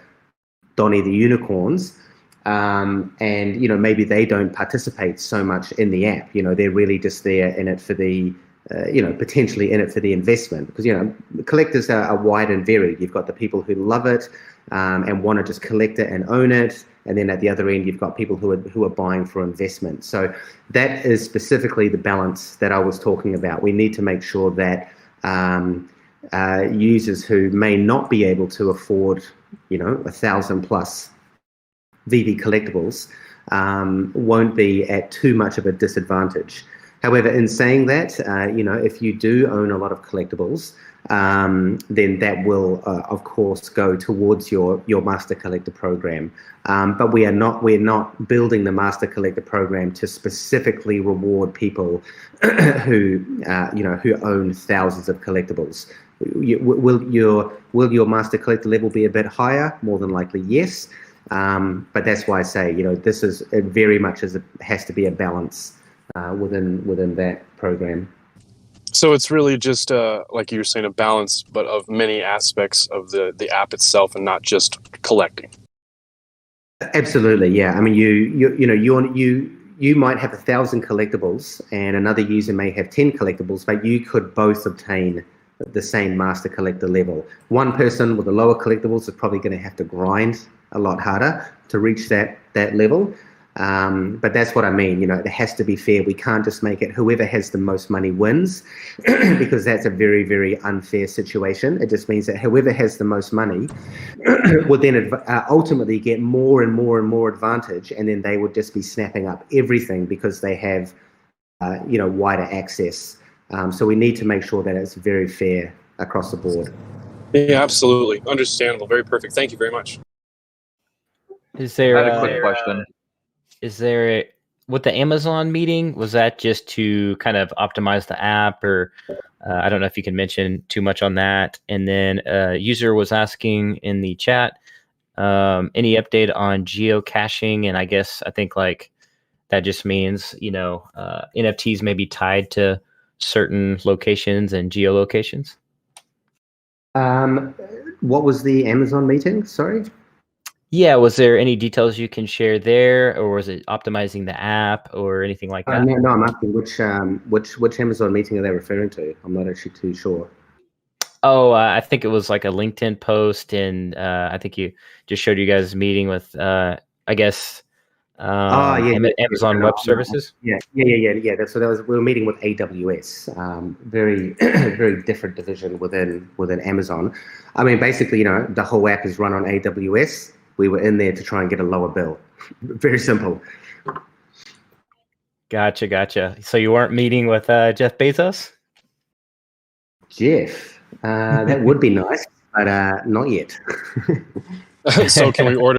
Speaker 9: Donnie the unicorns, and maybe they don't participate so much in the app. They're really just there in it for the potentially in it for the investment, because collectors are wide and varied. You've got the people who love it and want to just collect it and own it, and then at the other end you've got people who are buying for investment. So that is specifically the balance that I was talking about. We need to make sure that users who may not be able to afford 1,000 plus VV collectibles won't be at too much of a disadvantage. However, in saying that, if you do own a lot of collectibles, then that will, of course, go towards your Master Collector program. But we're not building the Master Collector program to specifically reward people who own thousands of collectibles. Will your Master Collector level be a bit higher? More than likely, yes. But that's why I say, this is very much has to be a balance within that program.
Speaker 5: So it's really just like you were saying, a balance, but of many aspects of the app itself, and not just collecting.
Speaker 9: Absolutely, yeah. I mean, you might have 1,000 collectibles, and another user may have 10 collectibles, but you could both obtain the same Master Collector level. One person with the lower collectibles is probably going to have to grind a lot harder to reach that level. But that's what I mean. It has to be fair. We can't just make it whoever has the most money wins, because that's a very, very unfair situation. It just means that whoever has the most money would then ultimately get more and more and more advantage, and then they would just be snapping up everything because they have, wider access. So we need to make sure that it's very fair across the board.
Speaker 5: Yeah, absolutely. Understandable. Very perfect. Thank you very much.
Speaker 2: Is there
Speaker 7: I had a quick question.
Speaker 2: With the Amazon meeting, was that just to kind of optimize the app, or I don't know if you can mention too much on that. And then a user was asking in the chat, any update on geocaching? And I think like that just means, NFTs may be tied to certain locations and geolocations.
Speaker 9: What was the Amazon meeting? Sorry.
Speaker 2: Yeah, was there any details you can share there, or was it optimizing the app or anything like that?
Speaker 9: No, I'm asking which Amazon meeting are they referring to? I'm not actually too sure.
Speaker 2: Oh, I think it was like a LinkedIn post, and I think you just showed you guys meeting with, Amazon Web Services.
Speaker 9: Yeah. So we were meeting with AWS, very very different division within Amazon. I mean, basically, the whole app is run on AWS. We were in there to try and get a lower bill. Very simple.
Speaker 2: Gotcha. So you weren't meeting with Jeff Bezos?
Speaker 9: Jeff, that would be nice, but not yet.
Speaker 5: So can we order?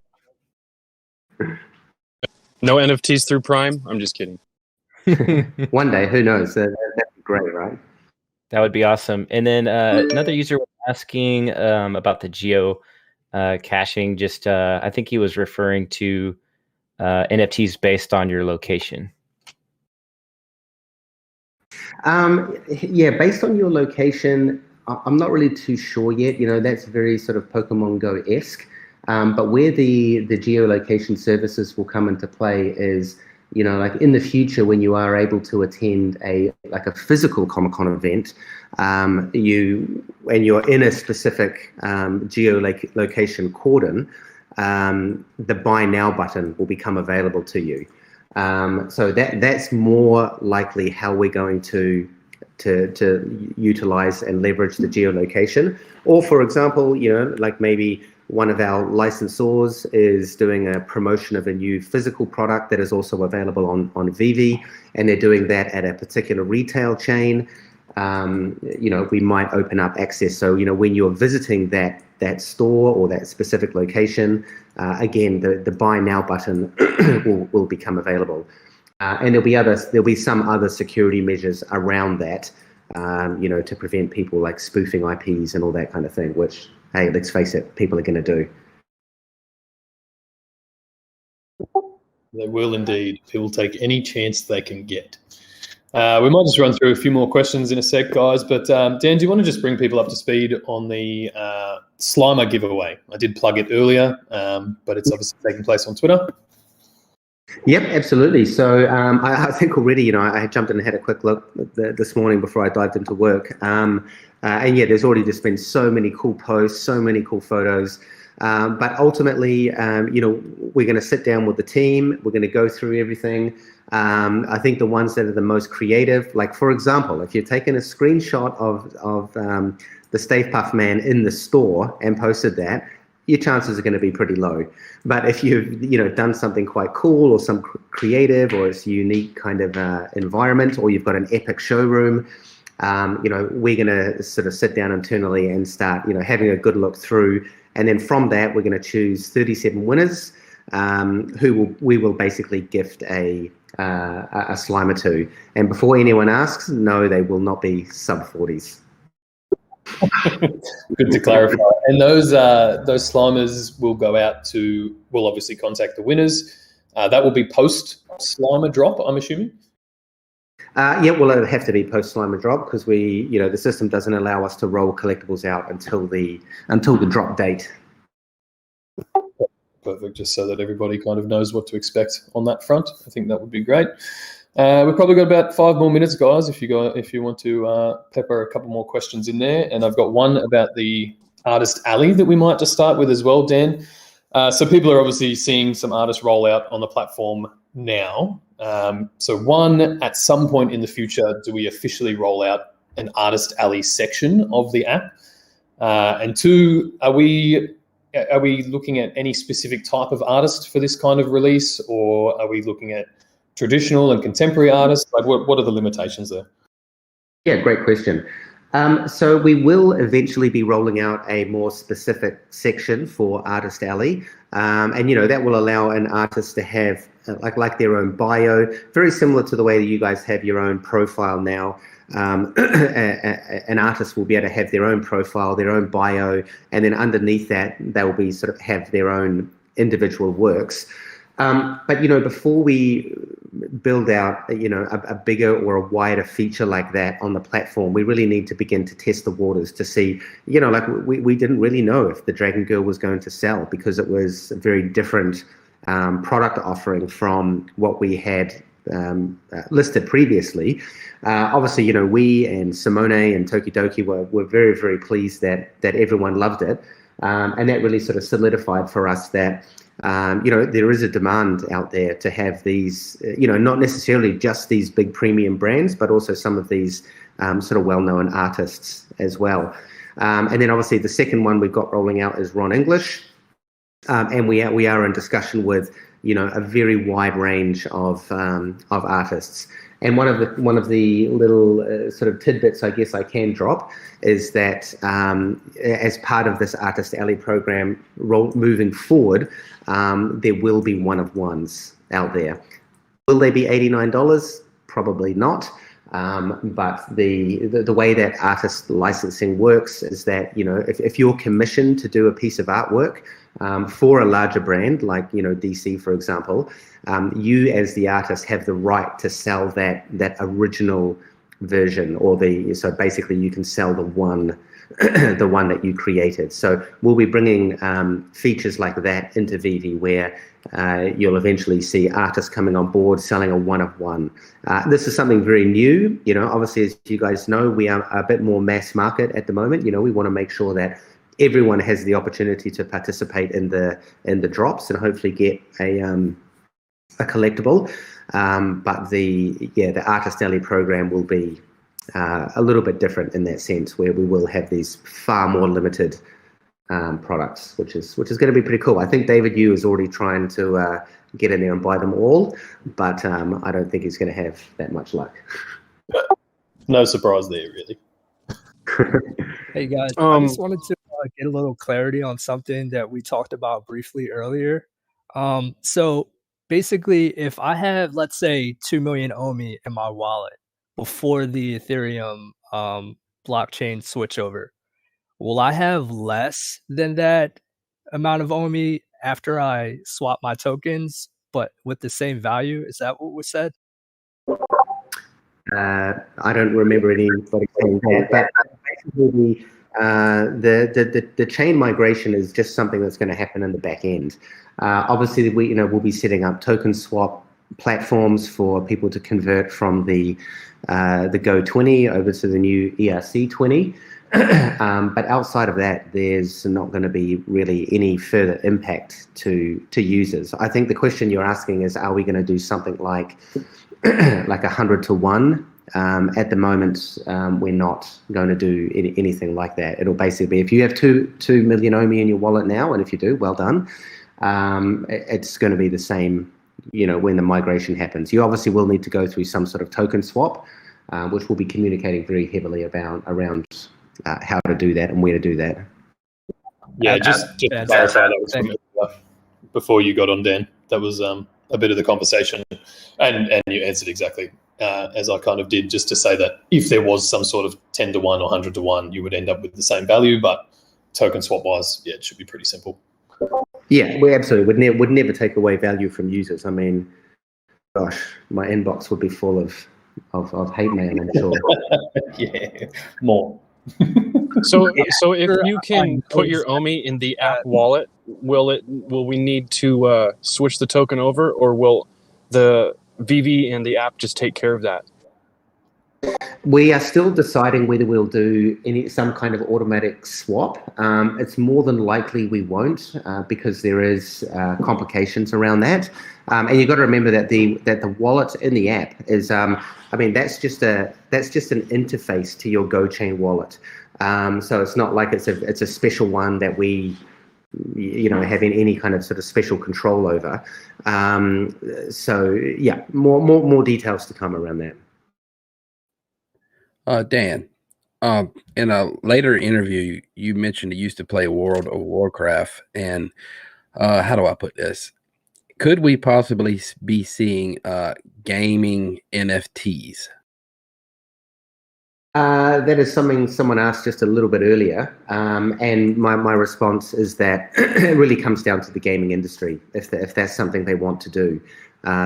Speaker 5: No NFTs through Prime? I'm just kidding.
Speaker 9: One day, who knows? That'd be great, right?
Speaker 2: That would be awesome. And then another user was asking about the geo caching. Just I think he was referring to NFTs based on your location.
Speaker 9: Based on your location, I'm not really too sure yet. That's very sort of Pokemon Go-esque. But where the geolocation services will come into play is, like in the future when you are able to attend a physical Comic-Con event, you're in a specific geolocation cordon, the Buy Now button will become available to you. So that's more likely how we're going to utilize and leverage the geolocation. Or for example, like maybe one of our licensors is doing a promotion of a new physical product that is also available on Vivi, and they're doing that at a particular retail chain. We might open up access. So, when you're visiting that store or that specific location, again, the Buy Now button will become available. And there'll be some other security measures around that, to prevent people like spoofing IPs and all that kind of thing, which, hey, let's face it, people are going to do.
Speaker 1: They will indeed. People take any chance they can get. We might just run through a few more questions in a sec, guys. But Dan, do you want to just bring people up to speed on the Slimer giveaway? I did plug it earlier, but it's obviously taking place on Twitter.
Speaker 9: Yep, absolutely. So I think already, I jumped in and had a quick look this morning before I dived into work. And yeah, there's already just been so many cool posts, so many cool photos. But ultimately, we're going to sit down with the team. We're going to go through everything. I think the ones that are the most creative, like for example, if you're taking a screenshot of the Stave Puff Man in the store and posted that, your chances are going to be pretty low. But if you've done something quite cool or some creative or it's a unique kind of environment, or you've got an epic showroom, we're going to sort of sit down internally and start having a good look through, and then from that we're going to choose 37 winners we will basically gift a Slimer to. And before anyone asks, no, they will not be sub 40s.
Speaker 1: Good to clarify. And those Slimers will go out to, we'll obviously contact the winners. That will be post Slimer drop, I'm assuming?
Speaker 9: Yeah, well, it'll have to be post Slimer drop because the system doesn't allow us to roll collectibles out until the drop date.
Speaker 1: Perfect, just so that everybody kind of knows what to expect on that front. I think that would be great. We've probably got about 5 more minutes, guys, if you want to pepper a couple more questions in there. And I've got one about the Artist Alley that we might just start with as well, Dan. So people are obviously seeing some artists roll out on the platform now. So one, at some point in the future, do we officially roll out an Artist Alley section of the app? And two, are we looking at any specific type of artist for this kind of release, or are we looking at traditional and contemporary artists? Like, what are the limitations there?
Speaker 9: Yeah, great question. So we will eventually be rolling out a more specific section for Artist Alley, and that will allow an artist to have like their own bio, very similar to the way that you guys have your own profile now. An artist will be able to have their own profile, their own bio, and then underneath that they will be sort of have their own individual works. But before we build out a bigger or a wider feature like that on the platform, we really need to begin to test the waters to see, we didn't really know if the Dragon Girl was going to sell because it was a very different product offering from what we had listed previously. Obviously, we and Simone and Tokidoki were very, very pleased that everyone loved it. And that really sort of solidified for us that, there is a demand out there to have these, not necessarily just these big premium brands, but also some of these sort of well-known artists as well. And then obviously the second one we've got rolling out is Ron English. And we are in discussion with, a very wide range of artists. And one of the little sort of tidbits I guess I can drop is that as part of this Artist Alley program moving forward, there will be one-of-ones out there. Will they be $89? Probably not. But the way that artist licensing works is that, if you're commissioned to do a piece of artwork for a larger brand like, DC, for example, you as the artist have the right to sell that original version, so basically you can sell the one that you created. So we'll be bringing features like that into Vivi where you'll eventually see artists coming on board selling a one-of-one. This is something very new. Obviously, as you guys know, we are a bit more mass market at the moment. We want to make sure that everyone has the opportunity to participate in the drops and hopefully get a collectible. But the Artist Alley program will be a little bit different in that sense, where we will have these far more limited products, which is going to be pretty cool. I think David Yu is already trying to get in there and buy them all, but I don't think he's going to have that much luck.
Speaker 1: No surprise there, really.
Speaker 7: Hey guys, I just wanted to get a little clarity on something that we talked about briefly earlier. So basically, if I have, let's say, 2 million OMI in my wallet before the Ethereum blockchain switchover, will I have less than that amount of OMI after I swap my tokens, but with the same value? Is that what was said?
Speaker 9: I don't remember anybody saying that, but basically the chain migration is just something that's going to happen in the back end. Obviously, we'll be setting up token swap platforms for people to convert from the Go20 over to the new ERC20. But outside of that, there's not going to be really any further impact to users. I think the question you're asking is, are we going to do something like 100 to 1 At the moment, we're not going to do anything like that. It'll basically be if you have 2 million OMI in your wallet now, and if you do, well done. It's going to be the same, when the migration happens. You obviously will need to go through some sort of token swap, which we'll be communicating very heavily around how to do that and where to do that.
Speaker 1: Yeah, just to clarify, that was from before you got on, Dan. That was a bit of the conversation, and you answered exactly as I kind of did, just to say that if there was some sort of 10 to 1 or 100 to 1, you would end up with the same value, but token swap wise, it should be pretty simple.
Speaker 9: Yeah, we absolutely would never take away value from users. I mean, gosh, my inbox would be full of hate mail, I'm sure.
Speaker 1: Yeah, more.
Speaker 3: So if you can put your OMI in the app wallet, will we need to switch the token over, or will the VV and the app just take care of that?
Speaker 9: We are still deciding whether we'll do some kind of automatic swap. It's more than likely we won't, because there is complications around that. And you've got to remember that the wallet in the app is, that's just an interface to your GoChain wallet. So it's not like it's a special one that we having any kind of sort of special control over. So yeah, more details to come around that.
Speaker 12: Dan, in a later interview, you mentioned you used to play World of Warcraft, and how do I put this? Could we possibly be seeing gaming NFTs?
Speaker 9: That is something someone asked just a little bit earlier, and my response is that it really comes down to the gaming industry. If that's something they want to do,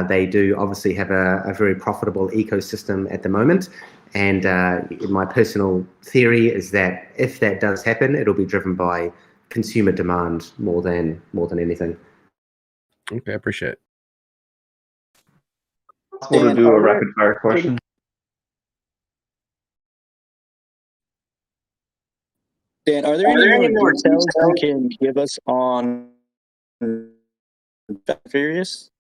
Speaker 9: they do obviously have a very profitable ecosystem at the moment. And my personal theory is that if that does happen, it'll be driven by consumer demand more than anything.
Speaker 12: Okay, I appreciate it.
Speaker 22: Possible to do a rapid fire question?
Speaker 17: Dan, are there any more details you can give us on Furious?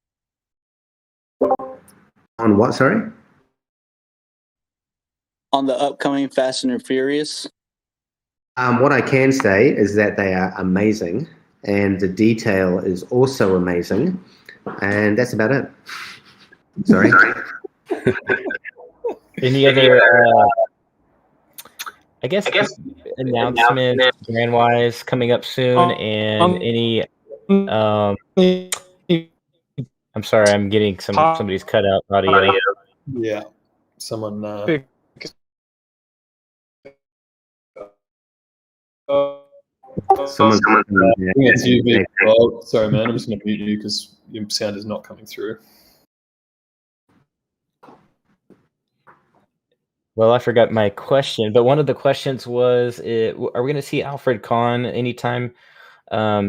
Speaker 9: On what, sorry?
Speaker 17: On the upcoming Fast and Furious?
Speaker 9: What I can say is that they are amazing, and the detail is also amazing, and that's about it. Sorry.
Speaker 2: Any other, I guess announcements brand-wise coming up soon, and any, I'm sorry, I'm getting somebody's cut out audio.
Speaker 1: Yeah, someone.
Speaker 9: Someone's
Speaker 1: sorry, man. I'm just going to mute you because your sound is not coming through.
Speaker 2: Well, I forgot my question, but one of the questions was, are we going to see Alfred Kahn anytime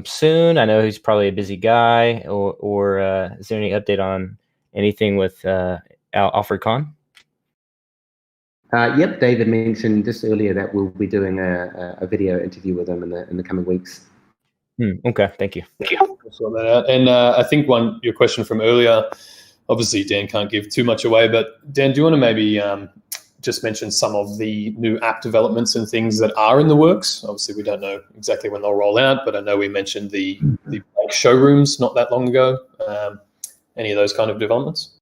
Speaker 2: soon? I know he's probably a busy guy, or is there any update on anything with Alfred Kahn?
Speaker 9: Yep, David mentioned just earlier that we'll be doing a video interview with him in the coming weeks.
Speaker 2: Okay, thank you.
Speaker 1: Sort that out. And I think your question from earlier, obviously Dan can't give too much away, but Dan, do you want to maybe just mention some of the new app developments and things that are in the works? Obviously, we don't know exactly when they'll roll out, but I know we mentioned the showrooms not that long ago. Any of those kind of developments?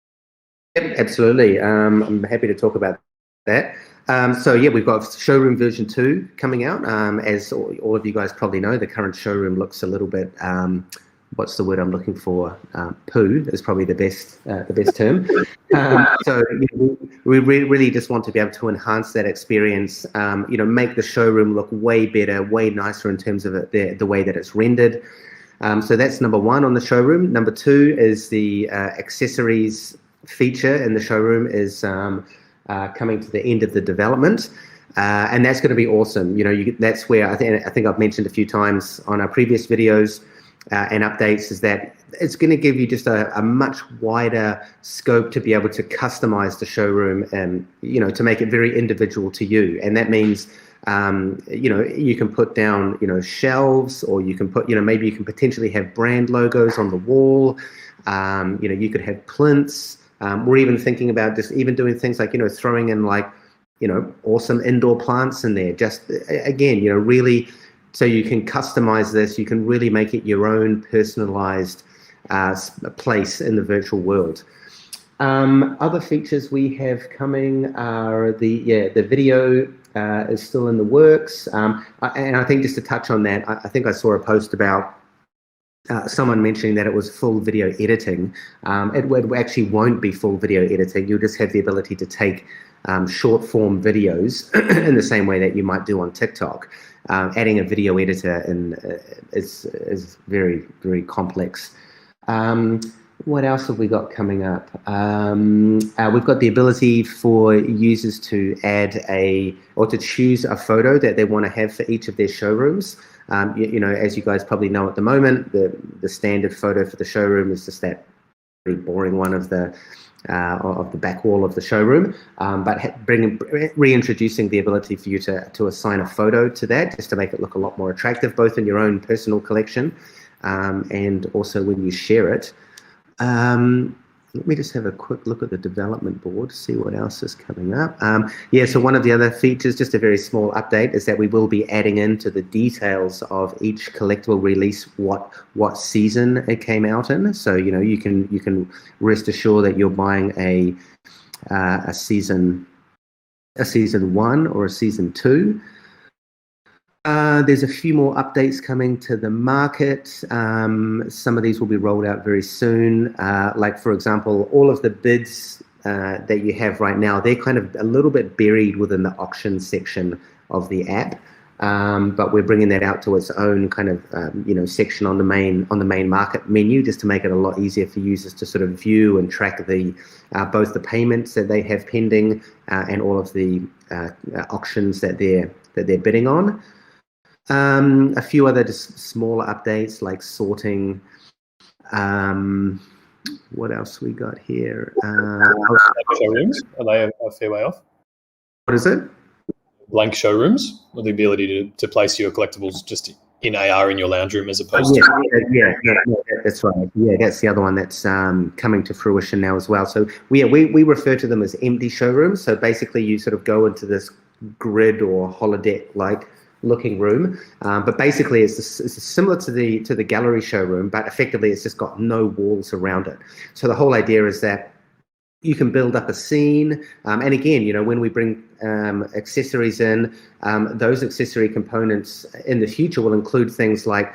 Speaker 9: Yep, absolutely. I'm happy to talk about that. So yeah, we've got Showroom version 2 coming out. As all of you guys probably know, the current Showroom looks a little bit, what's the word I'm looking for? Poo is probably the best term. So we really just want to be able to enhance that experience. Make the Showroom look way better, way nicer in terms of the way that it's rendered. So that's number 1 on the Showroom. Number 2 is the accessories feature in the Showroom is coming to the end of the development, and that's going to be awesome. That's where I think I've mentioned a few times on our previous videos and updates is that it's going to give you just a much wider scope to be able to customize the Showroom and to make it very individual to you. And that means you can put down shelves, or you can put maybe you can potentially have brand logos on the wall. You could have plinths. We're even thinking about just even doing things like, throwing in like, awesome indoor plants in there. Just again, really, so you can customize this. You can really make it your own personalized place in the virtual world. Other features we have coming are the video is still in the works. And I think just to touch on that, I think I saw a post about someone mentioning that it was full video editing. It actually won't be full video editing. You'll just have the ability to take short form videos in the same way that you might do on TikTok. Adding a video editor is very, very complex. What else have we got coming up? We've got the ability for users to add or to choose a photo that they want to have for each of their showrooms. As you guys probably know at the moment, the standard photo for the showroom is just that very boring one of the back wall of the showroom. But reintroducing the ability for you to assign a photo to that, just to make it look a lot more attractive, both in your own personal collection and also when you share it. Let me just have a quick look at the development board, see what else is coming up. So one of the other features, just a very small update, is that we will be adding into the details of each collectible release what season it came out in. So you can rest assured that you're buying a season 1 or a season 2. There's a few more updates coming to the market. Some of these will be rolled out very soon. Like, for example, all of the bids that you have right now, they're kind of a little bit buried within the auction section of the app. But we're bringing that out to its own kind of section on the main market menu, just to make it a lot easier for users to sort of view and track both the payments that they have pending and all of the auctions that they're bidding on. A few other just smaller updates like sorting. What else we got here?
Speaker 1: Showrooms, are they a fair way off?
Speaker 9: What is it?
Speaker 1: Blank showrooms, with the ability to place your collectibles just in AR in your lounge room as opposed
Speaker 9: yeah,
Speaker 1: to...
Speaker 9: that's right. Yeah, that's the other one that's coming to fruition now as well. So we refer to them as empty showrooms. So basically you sort of go into this grid or holodeck-like looking room, but basically it's similar to the gallery showroom, but effectively it's just got no walls around it. So the whole idea is that you can build up a scene, and again, when we bring accessories in, those accessory components in the future will include things like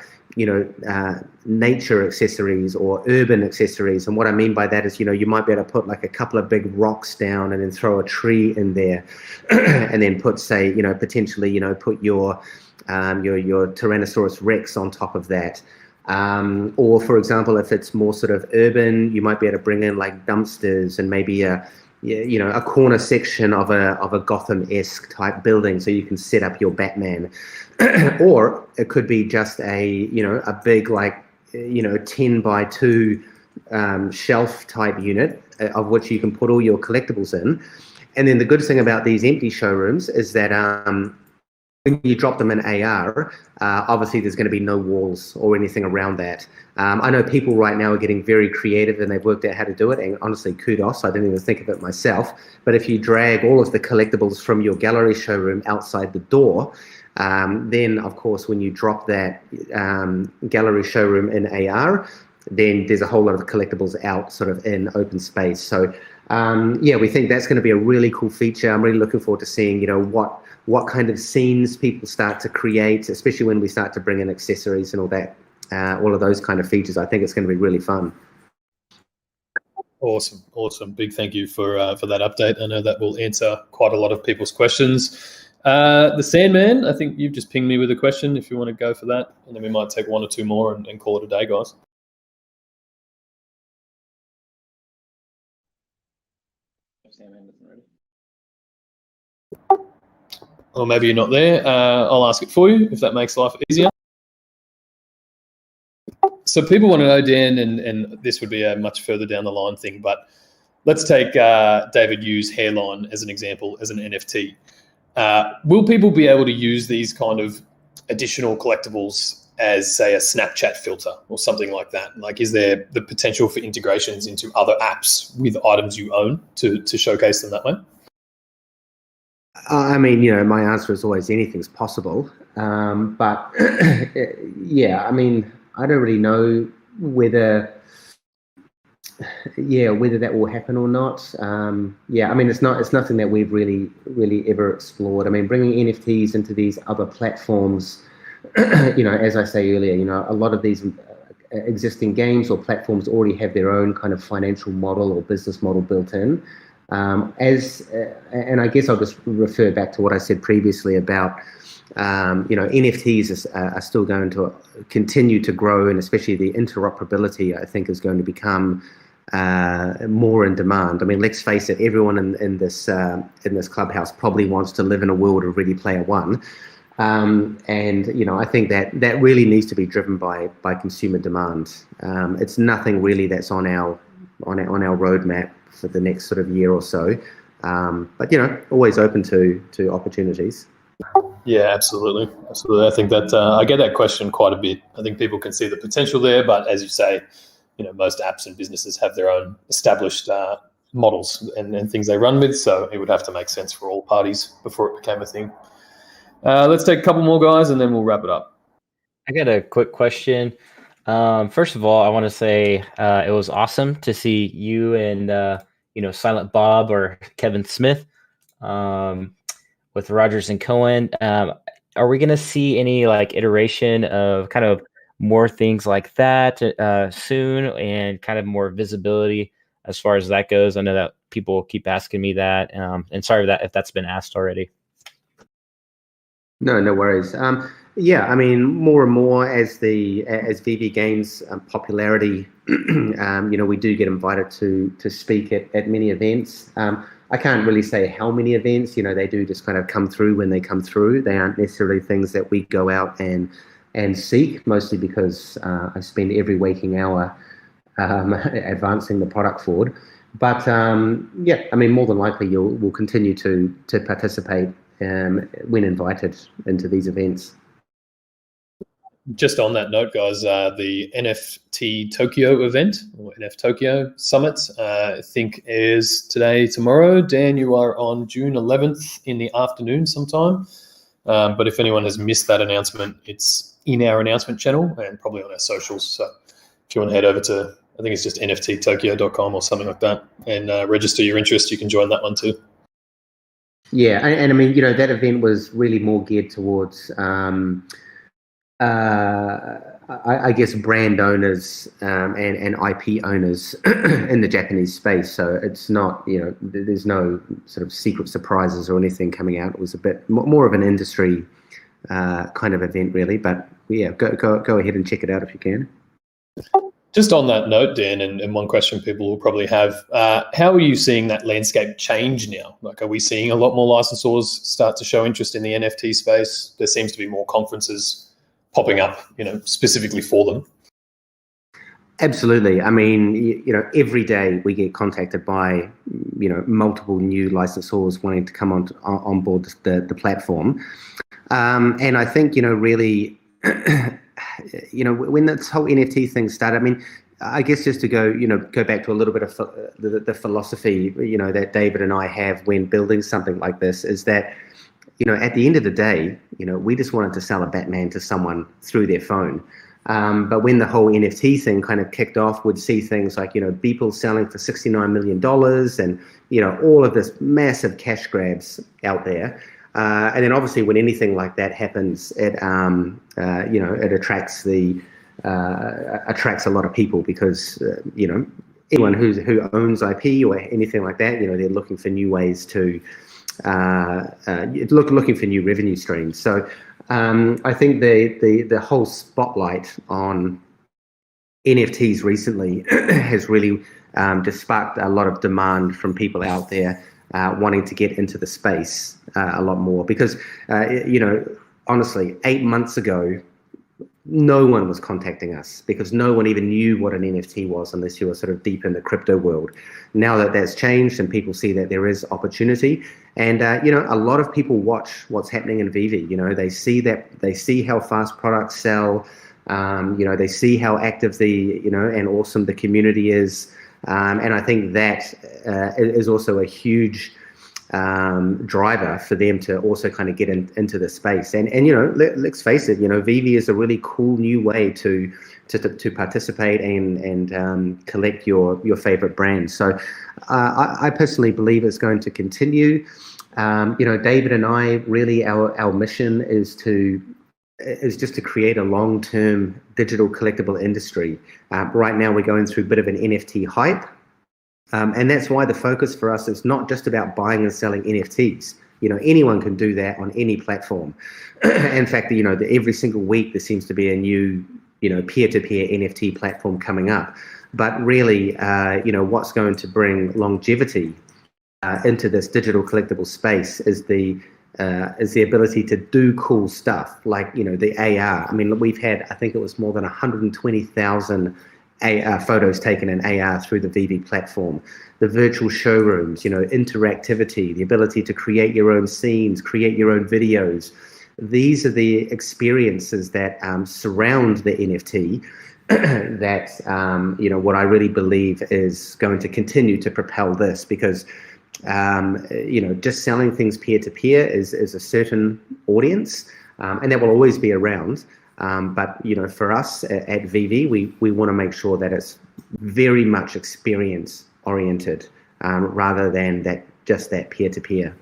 Speaker 9: nature accessories or urban accessories. And what I mean by that is, you might be able to put like a couple of big rocks down and then throw a tree in there and then put, say, potentially, put your Tyrannosaurus Rex on top of that. Or for example, if it's more sort of urban, you might be able to bring in like dumpsters and maybe a corner section of a Gotham-esque type building, so you can set up your Batman. Or it could be just a big 10 by 2 shelf type unit of which you can put all your collectibles in. And then the good thing about these empty showrooms is that when you drop them in AR, obviously there's going to be no walls or anything around that. I know people right now are getting very creative and they've worked out how to do it, and honestly, kudos. I didn't even think of it myself. But if you drag all of the collectibles from your gallery showroom outside the door, then of course when you drop that gallery showroom in AR, then there's a whole lot of collectibles out sort of in open space. So we think that's going to be a really cool feature. I'm really looking forward to seeing what kind of scenes people start to create, especially when we start to bring in accessories and all that, all of those kind of features. I think it's going to be really fun.
Speaker 1: Awesome. Big thank you for that update. I know that will answer quite a lot of people's questions. The Sandman, I think you've just pinged me with a question if you want to go for that, and then we might take one or two more and call it a day, guys. Or maybe you're not there. I'll ask it for you if that makes life easier. So people want to know, Dan, and this would be a much further down the line thing, but let's take David Yu's hairline as an example, as an NFT. Will people be able to use these kind of additional collectibles as, say, a Snapchat filter or something like that? Like, is there the potential for integrations into other apps with items you own to showcase them that way?
Speaker 9: I mean, my answer is always anything's possible. But yeah, I mean, I don't really know whether that will happen or not. I mean, it's nothing that we've really ever explored. I mean, bringing NFTs into these other platforms, as I say earlier, a lot of these existing games or platforms already have their own kind of financial model or business model built in. And I guess I'll just refer back to what I said previously about, NFTs are still going to continue to grow, and especially the interoperability, I think, is going to become more in demand. I mean, let's face it, everyone in this clubhouse probably wants to live in a world of Ready Player One. And I think that really needs to be driven by consumer demand. It's nothing really that's on our roadmap for the next sort of year or so. But always open to opportunities.
Speaker 1: Yeah, absolutely. I think that I get that question quite a bit. I think people can see the potential there, but as you say, most apps and businesses have their own established models and things they run with. So it would have to make sense for all parties before it became a thing. Let's take a couple more, guys, and then we'll wrap it up.
Speaker 2: I got a quick question. First of all, I want to say it was awesome to see you and Silent Bob or Kevin Smith with Rogers and Cohen. Are we going to see any iteration of kind of more things like that soon, and kind of more visibility as far as that goes? I know that people keep asking me that, and sorry if that's been asked already.
Speaker 9: No worries. I mean, more and more as VV gains popularity, we do get invited to speak at many events. I can't really say how many events. They do just kind of come through when they come through. They aren't necessarily things that we go out and seek, mostly because I spend every waking hour advancing the product forward. But I mean, more than likely we'll continue to participate when invited into these events.
Speaker 1: Just on that note, guys, the NFT Tokyo event, or NF Tokyo Summit, I think is today, tomorrow. Dan, you are on June 11th in the afternoon sometime. But if anyone has missed that announcement, it's in our announcement channel and probably on our socials. So if you want to head over to, I think it's just nfttokyo.com or something like that, and register your interest, you can join that one too.
Speaker 9: Yeah, and I mean, that event was really more geared towards I guess brand owners and IP owners in the Japanese space. So it's not, there's no sort of secret surprises or anything coming out. It was a bit more of an industry kind of event, really. But yeah, go ahead and check it out if you can.
Speaker 1: Just on that note, Dan, and one question people will probably have, how are you seeing that landscape change now? Like, are we seeing a lot more licensors start to show interest in the NFT space? There seems to be more conferences popping up, specifically for them.
Speaker 9: Absolutely. I mean, every day we get contacted by, multiple new licensors wanting to come on board the platform. And I think, really, when this whole NFT thing started, I mean, I guess just to go back to a little bit of the philosophy, that David and I have when building something like this, is that, at the end of the day, we just wanted to sell a Batman to someone through their phone. But when the whole NFT thing kind of kicked off, we'd see things like, Beeple selling for $69 million and, all of this massive cash grabs out there. And then obviously when anything like that happens, it attracts attracts a lot of people because, anyone who owns IP or anything like that, they're looking for new ways to looking for new revenue streams. So I think the whole spotlight on NFTs recently has really just sparked a lot of demand from people out there wanting to get into the space a lot more because, honestly, 8 months ago, no one was contacting us because no one even knew what an NFT was unless you were sort of deep in the crypto world. Now that that's changed and people see that there is opportunity, and a lot of people watch what's happening in VV. They see how fast products sell. They see how active and awesome the community is. And I think that is also a huge driver for them to also kind of get into the space. And let's face it, VV is a really cool new way to participate and collect your favorite brands. So I personally believe it's going to continue. David and I, really our mission is just to create a long-term digital collectible industry. Right now we're going through a bit of an NFT hype. And that's why the focus for us is not just about buying and selling NFTs. Anyone can do that on any platform. In fact, every single week there seems to be a new, peer-to-peer NFT platform coming up. But really, what's going to bring longevity into this digital collectible space is the ability to do cool stuff like, the AR. I mean, we've had, I think it was more than 120,000 photos taken in AR through the VV platform, the virtual showrooms, interactivity, the ability to create your own scenes, create your own videos. These are the experiences that surround the NFT that, what I really believe is going to continue to propel this, because, just selling things peer-to-peer is a certain audience, and that will always be around. But for us at VV, we want to make sure that it's very much experience oriented, rather than just that peer-to-peer.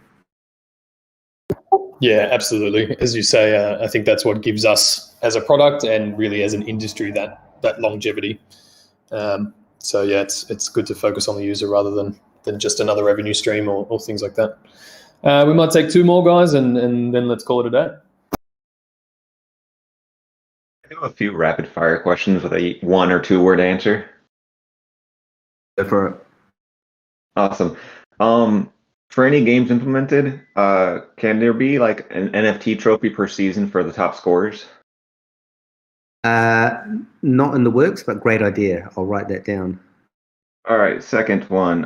Speaker 1: Yeah, absolutely. As you say, I think that's what gives us as a product and really as an industry that longevity. So yeah, it's good to focus on the user rather than just another revenue stream or things like that. We might take 2 more, guys, and then let's call it a day.
Speaker 22: I have a few rapid fire questions with a 1 or 2 word answer.
Speaker 9: Go for it.
Speaker 22: Awesome. For any games implemented, can there be like an NFT trophy per season for the top scorers?
Speaker 9: Not in the works, but great idea. I'll write that down.
Speaker 22: All right, second one.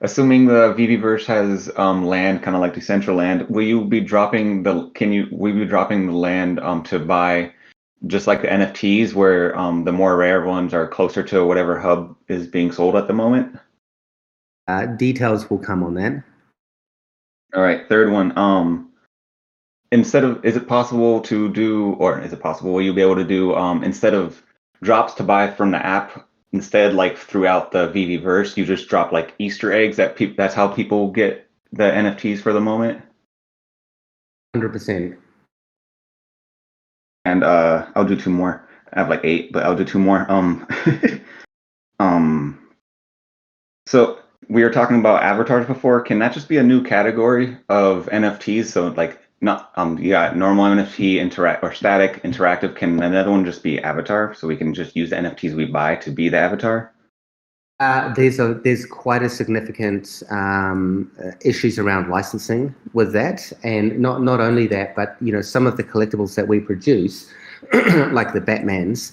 Speaker 22: Assuming the VVverse has land, kind of like Decentraland, will you be dropping the land to buy just like the NFTs, where the more rare ones are closer to whatever hub is being sold at the moment?
Speaker 9: Details will come on that.
Speaker 22: All right, third one. Is it possible will you be able to do, instead of drops to buy from the app, instead, like throughout the VVverse, you just drop like Easter eggs that's how people get the NFTs for the moment?
Speaker 9: 100%.
Speaker 22: And I'll do 2 more. I have like 8, but I'll do 2 more. So we were talking about avatars before. Can that just be a new category of NFTs? So like not normal NFT or static interactive. Can another one just be avatar? So we can just use the NFTs we buy to be the avatar?
Speaker 9: There's quite a significant issues around licensing with that, and not only that, but some of the collectibles that we produce, like the Batmans,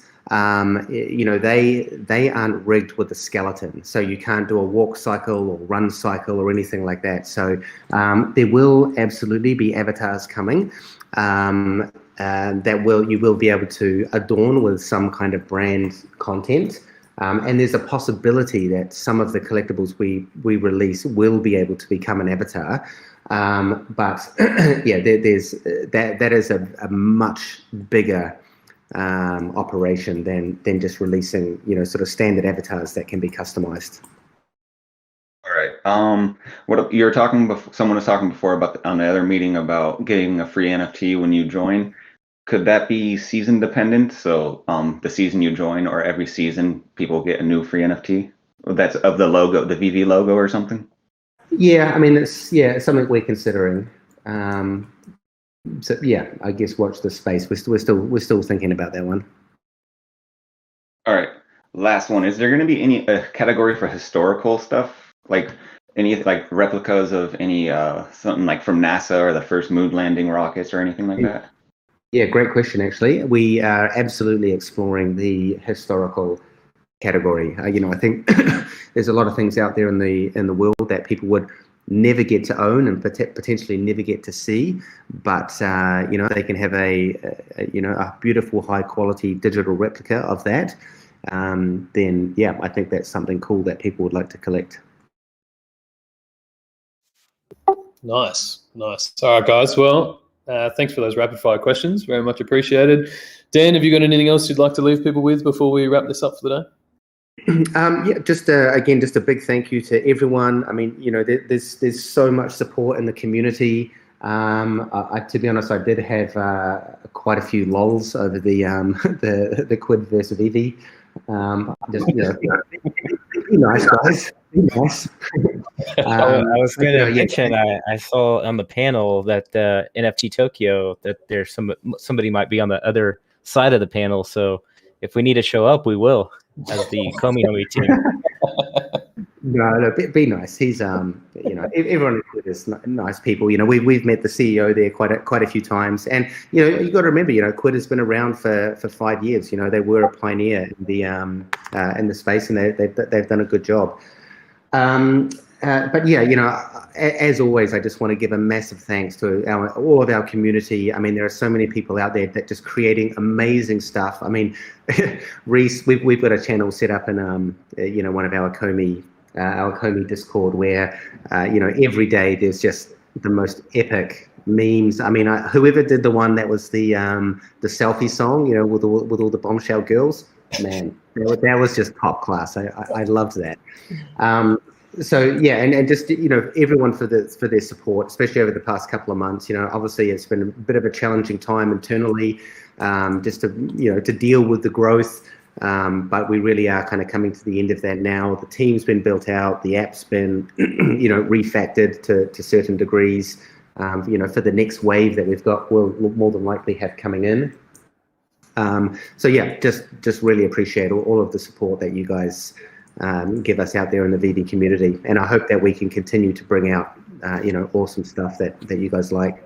Speaker 9: they aren't rigged with a skeleton, so you can't do a walk cycle or run cycle or anything like that. So there will absolutely be avatars coming that you will be able to adorn with some kind of brand content. And there's a possibility that some of the collectibles we release will be able to become an avatar. But yeah, that is a much bigger operation than just releasing, sort of standard avatars that can be customized.
Speaker 22: All right. Someone was talking before on the other meeting about getting a free NFT when you join. Could that be season dependent? So the season you join or every season people get a new free NFT that's of the logo, the VV logo or something?
Speaker 9: Yeah, I mean, it's something we're considering. So yeah, I guess watch this space. We're still thinking about that one.
Speaker 22: All right, last one. Is there going to be any category for historical stuff, like any like replicas of any something like from NASA or the first moon landing rockets or anything like that?
Speaker 9: Yeah, great question. Actually, we are absolutely exploring the historical category. I think there's a lot of things out there in the world that people would never get to own and potentially never get to see, but they can have a beautiful, high quality digital replica of that. Then yeah, I think that's something cool that people would like to collect.
Speaker 1: Nice. All right, guys. Well, thanks for those rapid fire questions. Very much appreciated. Dan, have you got anything else you'd like to leave people with before we wrap this up for the day?
Speaker 9: Just again, just a big thank you to everyone. I mean, there's so much support in the community. To be honest, I did have quite a few lols over the Quid versus Evie. Just be nice, guys. Be nice.
Speaker 2: I was going to mention, I saw on the panel that NFT Tokyo that there's somebody might be on the other side of the panel. So if we need to show up, we will as the Ecomi team.
Speaker 9: No, be nice. He's everyone is nice people. We've met the CEO there quite a few times, and you got to remember, Quid has been around for 5 years. They were a pioneer in the space, and they've done a good job. But yeah, as always, I just want to give a massive thanks to all of our community. I mean, there are so many people out there that just creating amazing stuff. I mean, Reese, we've got a channel set up in one of our Ecomi Discord where every day there's just the most epic memes. I mean, whoever did the one that was the selfie song, with all the bombshell girls, man, that was just top class. I loved that. So yeah, and just everyone for their support, especially over the past couple of months. Obviously it's been a bit of a challenging time internally, just to deal with the growth. But we really are kind of coming to the end of that now. The team's been built out, the app's been refactored to certain degrees. For the next wave that we've got, we'll more than likely have coming in. So yeah, just really appreciate all of the support that you guys give us out there in the VV community, and I hope that we can continue to bring out awesome stuff that you guys like.